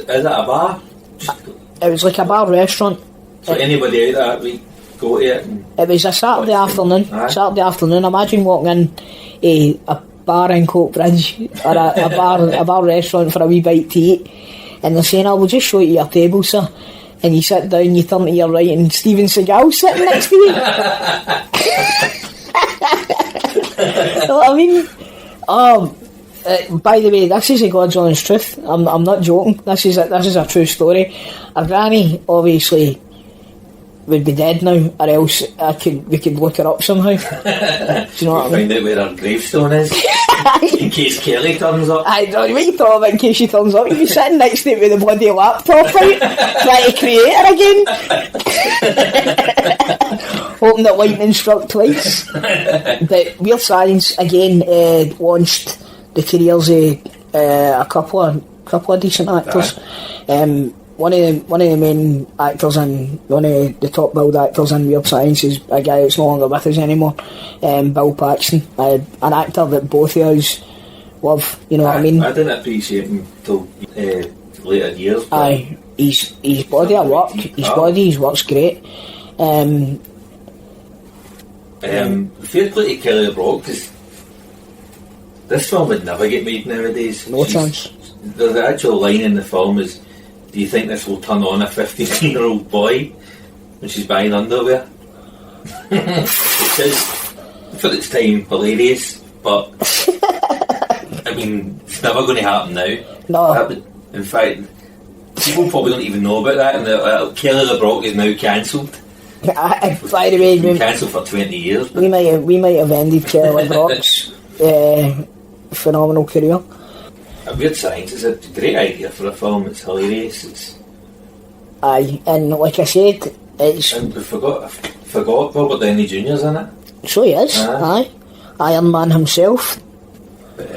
a bar? it was like a bar restaurant. So anybody out there, we go to it. It was a Saturday afternoon. Aye. Saturday afternoon. Imagine walking in a bar in Coatbridge or a bar restaurant for a wee bite to eat, and they're saying, "Oh, we'll just show you your table, sir." And you sit down, you turn to your right, and Steven Seagal's sitting next to you. You know what I mean? By the way, this is a God's honest truth. I'm not joking. This is a true story. Our granny obviously would be dead now, or else we could look her up somehow. Do you know what I mean? Find out where her gravestone is, in case Kelly turns up. I don't know what you thought about in case she turns up. You'd be sitting next to it with a bloody laptop out, trying to create her again. Hoping that lightning struck twice. But Weird Science, again, launched the careers of a couple of decent actors. One of the main actors and one of the top billed actors in Weird Science is a guy that's no longer with us anymore, Bill Paxton, an actor that both of us love, you know what I mean? I didn't appreciate him till later years. Aye, his body at work, his work's great. Fair play to Kelly LeBrock, because this film would never get made nowadays. No chance. The actual line in the film is, do you think this will turn on a 15-year-old boy when she's buying underwear? Which is, for its time, hilarious, but I mean, it's never going to happen now. No. In fact, people probably don't even know about that, and Kelly LeBrock is now cancelled. By the way, been cancelled for 20 years. We might have ended Kelly LeBrock's phenomenal career. A Weird Science is a great idea for a film. It's hilarious. Aye, and like I said, it's... And we forgot Robert Downey Jr.'s in it. So he is, aye. Iron Man himself. But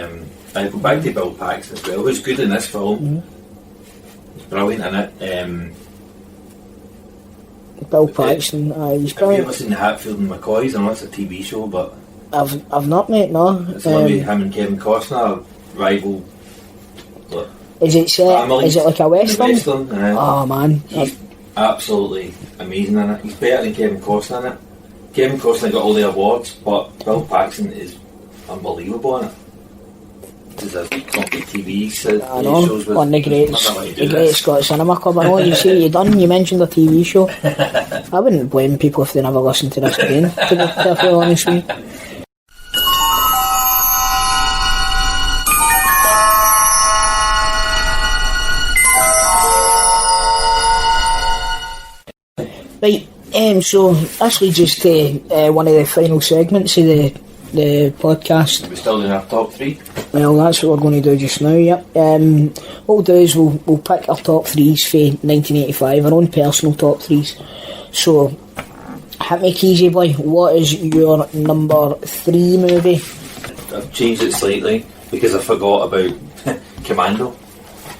I go back to Bill Paxton as well, who's good in this film. Mm-hmm. He's brilliant in it. Bill Paxton, aye, he's brilliant. brilliant. Have you ever seen Hatfield and McCoys? I know it's a TV show, but... I've not, mate, no. It's one with him and Kevin Costner, rival... Is it set? Is it like a western? Western, oh man, he's absolutely amazing in it. He's better than Kevin Costner in it. Kevin Costner got all the awards, but Bill Paxton is unbelievable in it. There's a couple of TV shows with... One of the great Scot Cinema Club. I know you mentioned a TV show. I wouldn't blame people if they never listened to this again, to be perfectly honest with you. Right, so this leads us to one of the final segments of the podcast. We're still doing our top three? Well, that's what we're going to do just now, yep. What we'll do is we'll pick our top threes for 1985, our own personal top threes. So, hit me easy, boy. What is your number 3 movie? I've changed it slightly because I forgot about Commando.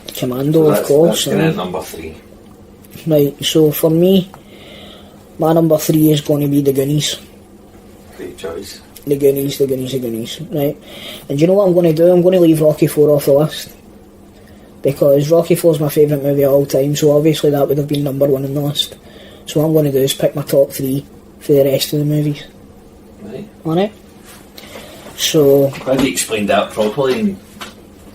Commando, of course. That's at number 3. Right, so for me, my number 3 is going to be The Goonies. Great choice. The Goonies, right. And do you know what I'm going to do? I'm going to leave Rocky IV off the list. Because Rocky IV is my favourite movie of all time, so obviously that would have been number 1 on the list. So what I'm going to do is pick my top 3 for the rest of the movies. Right. Alright? So... Glad you explained that properly.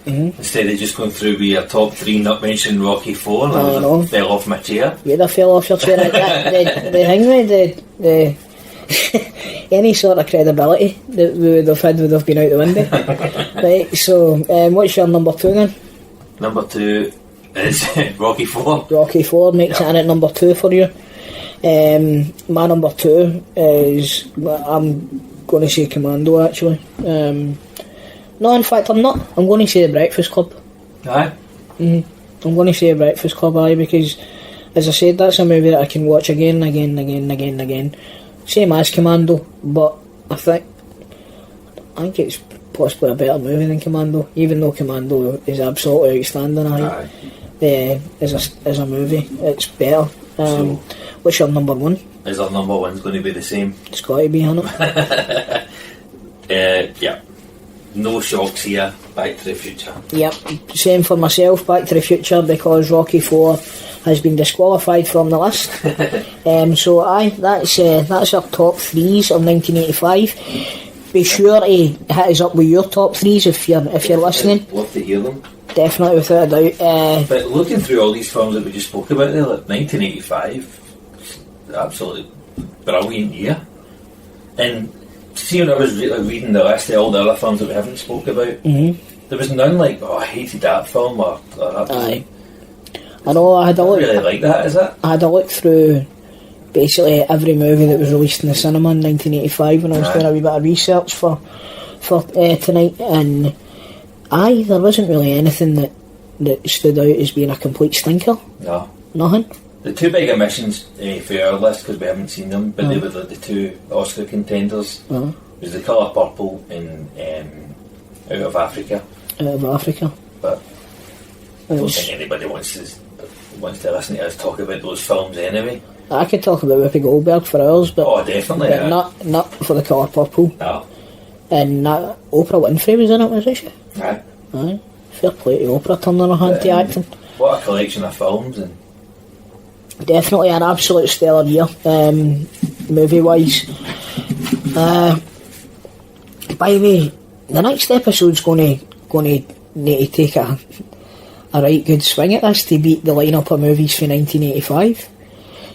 Instead of just going through with your top 3 not mentioning Rocky IV, and I fell off my chair. You'd have fell off your chair. the thing with the any sort of credibility that we would have had would have been out the window. Right, so what's your number 2 then? Number 2 is Rocky IV. Rocky IV makes it in at number 2 for you. My number 2 is, I'm going to say Commando actually. No, in fact I'm not. I'm going to say The Breakfast Club. Aye? I'm going to say The Breakfast Club, aye, because as I said, that's a movie that I can watch again. Same as Commando, but I think it's possibly a better movie than Commando, even though Commando is absolutely outstanding. As a movie, it's better. So, what's your number 1? Is our number 1 going to be the same? It's got to be, hasn't it? Yeah. No shocks here. Back to the Future. Yep, same for myself. Back to the Future, because Rocky IV has been disqualified from the list. So aye, that's our top 3s of 1985. Be sure to hit us up with your top 3s if you're listening. I'd love to hear them. Definitely, without a doubt. But looking through all these films that we just spoke about there, like 1985, absolutely brilliant year. And see, when I was reading the list of all the other films that we haven't spoke about, there was none like, I hated that film or that. Aye. I know, I had a look. Really like that, is it? I had a look through basically every movie that was released in the cinema in 1985 when I was doing a wee bit of research for tonight, and there wasn't really anything that stood out as being a complete stinker. No. Nothing. The two big omissions for our list, because we haven't seen them, but they were the two Oscar contenders. Was The Colour Purple and Out of Africa. Out of Africa. But I don't think anybody wants to listen to us talk about those films anyway. I could talk about Whoopi Goldberg for hours, but definitely, but not for The Colour Purple. No. And Oprah Winfrey was in it, wasn't she? Aye. Fair play to Oprah turning her hand to acting. What a collection of films. And definitely an absolute stellar year, movie wise. By the way, the next episode's going to need to take a right good swing at this to beat the lineup of movies for 1985.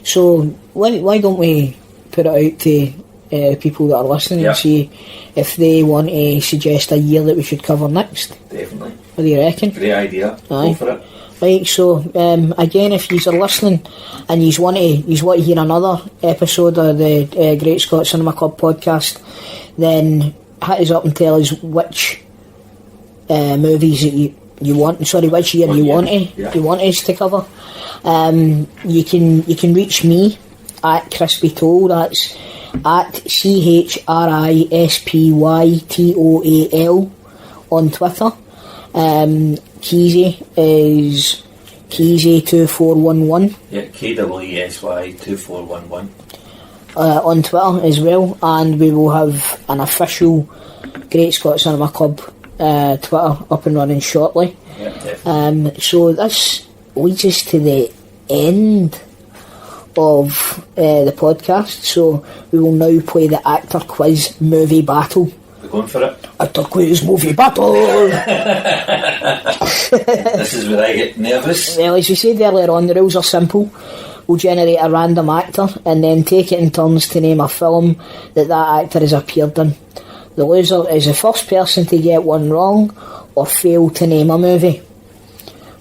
So why don't we put it out to people that are listening and see if they want to suggest a year that we should cover next? Definitely. What do you reckon? Great idea. Go for it. Right, so again, if you are listening and you want to hear another episode of the Great Scott Cinema Club podcast, then hit us up and tell us which movies that you want. Sorry, which year you want us to cover. You can reach me at Crispy Toll. That's at CHRISPYTOAL on Twitter. Keezy is Keezy2411. Yeah, KWESY2411. On Twitter as well, and we will have an official Great Scott Cinema Club Twitter up and running shortly. Yeah, definitely. So this leads us to the end of the podcast, so we will now play the actor quiz movie battle. We're going for it. Actor quiz movie battle! This is where I get nervous. Well, as we said earlier on, the rules are simple. We'll generate a random actor and then take it in turns to name a film that actor has appeared in. The loser is the first person to get one wrong or fail to name a movie.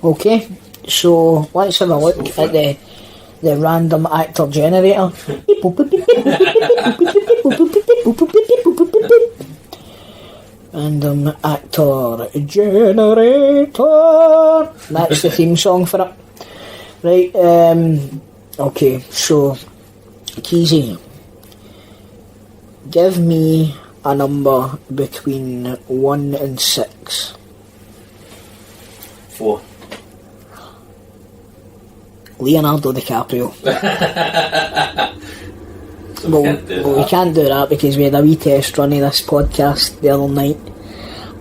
Okay, so let's have a look at the random actor generator. Random actor generator. That's the theme song for it. Right, okay, so Keezy, give me a number between 1 and 6. 4. Leonardo DiCaprio. So we can't do that because we had a wee test run of this podcast the other night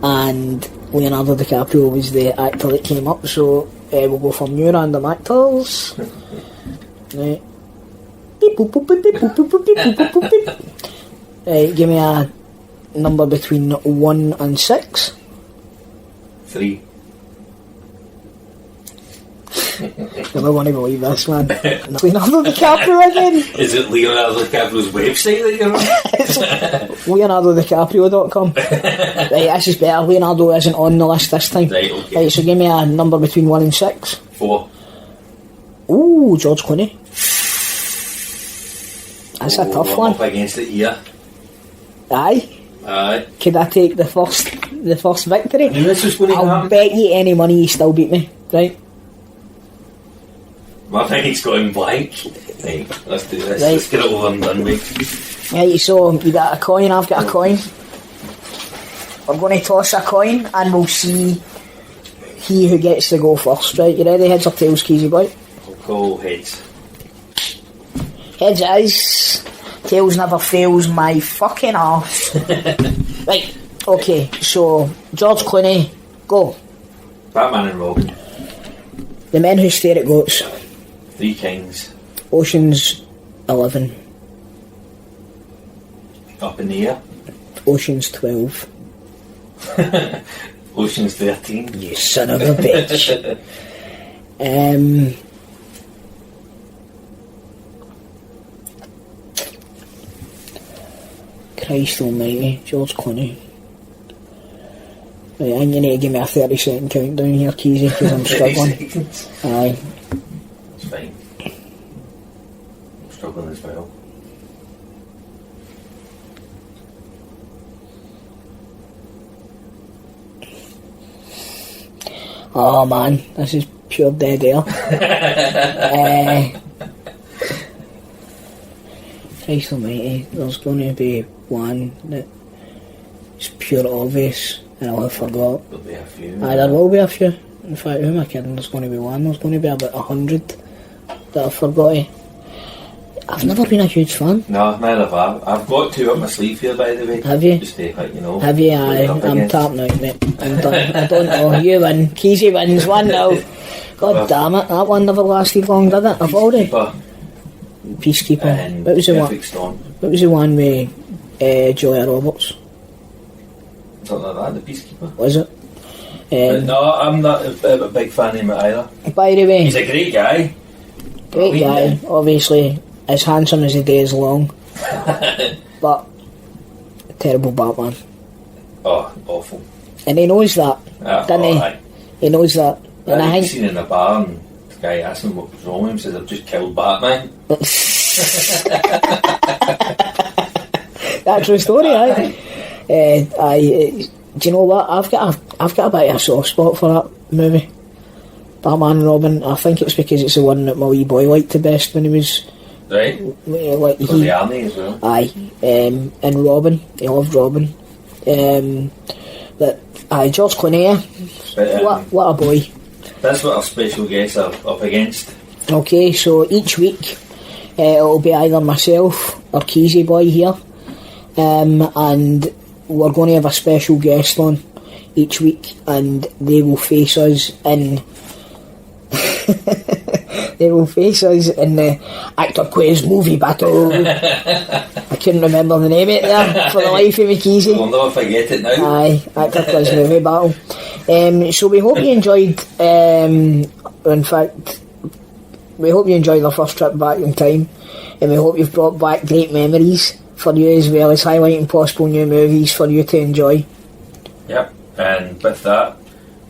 and Leonardo DiCaprio was the actor that came up, so we'll go for new random actors. Right. Give me a number between 1 and 6. 3. You're not going to believe this, man. Leonardo DiCaprio again. Is it Leonardo DiCaprio's website that you're on? It's LeonardoDiCaprio.com. Right, this is better. Leonardo isn't on the list this time. Right, okay. Right, so give me a number between 1 and 6. 4. Ooh, George Clooney. That's a tough one. Up against it here. Aye. Could I take the first victory? I knew this was going to I'll happen. bet you any money you still beat me. Right. My mind's going blank. Right, let's do this. Right. Let's get it over and done with. Right, so you got a coin, I've got a coin. We're going to toss a coin and we'll see he who gets to go first, right? You ready? Heads or tails, Keezy boy? We'll call heads. Heads it is. Tails never fails my fucking arse. Right, okay, so George Clooney, go. Batman and Robin. The Men Who Stare at Goats. 3 Kings. Ocean's 11. Up in the air. Ocean's 12. Ocean's 13. You son of a bitch. Christ almighty, George Clooney. Right, and you need to give me a 30-second countdown here, Keezy, because I'm struggling. Aye. It's fine. I'm struggling as well. Oh man, this is pure dead air. Christ almighty, there's going to be one that's pure obvious and I'll have forgot. There'll be a few. There will be a few. In fact, who am I kidding? There's going to be one. There's going to be about 100 that I've forgotten. I've never been a huge fan. No, neither have I. I've got two up my sleeve here, by the way. Have you? Just to, like, you know. Have you? Aye, I'm tapping out, mate. I'm done. I don't know. You win. Keezy wins 1-0. God damn it, that one never lasted long, did it? I've already. Peacekeeper. And what was the one? Perfect Storm. What was the one with Julia Roberts? Something like that, the Peacekeeper. Was it? No, I'm not a big fan of him either. By the way, he's a great guy. Great guy, obviously. As handsome as the day is long. But terrible Batman. Oh, awful. And he knows that, doesn't he? Aye. He knows that. And I think seen in the bar and the guy asked him what was wrong with him, says, I've just killed Batman. That's true story, aye. Do you know what? I've got a bit of a soft spot for that movie. Batman and Robin. I think it's because it's the one that my wee boy liked the best when he was... Right. Like for the army as well. Aye. And Robin. He loved Robin. But George Clooney. But, what a boy. That's what our special guests are up against. Okay, so each week it'll be either myself or Keezy Boy here. And we're going to have a special guest on each week and they will face us in... They will face us in the Actor Quiz movie battle. I couldn't remember the name of it there for the life of me, Keezy. We'll never forget it now. Aye, Actor Quiz movie battle. So we hope you enjoyed, in fact, we hope you enjoyed our first trip back in time, and we hope you've brought back great memories for you as well as highlighting possible new movies for you to enjoy. Yep, and with that,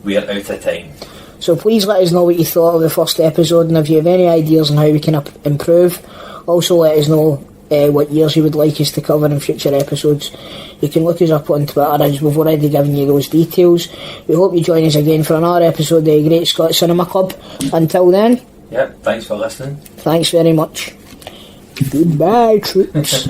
we are out of time. So please let us know what you thought of the first episode, and if you have any ideas on how we can improve, also let us know what years you would like us to cover in future episodes. You can look us up on Twitter as we've already given you those details. We hope you join us again for another episode of the Great Scot Cinema Club. Until then, yep, thanks for listening. Thanks very much. Goodbye, troops.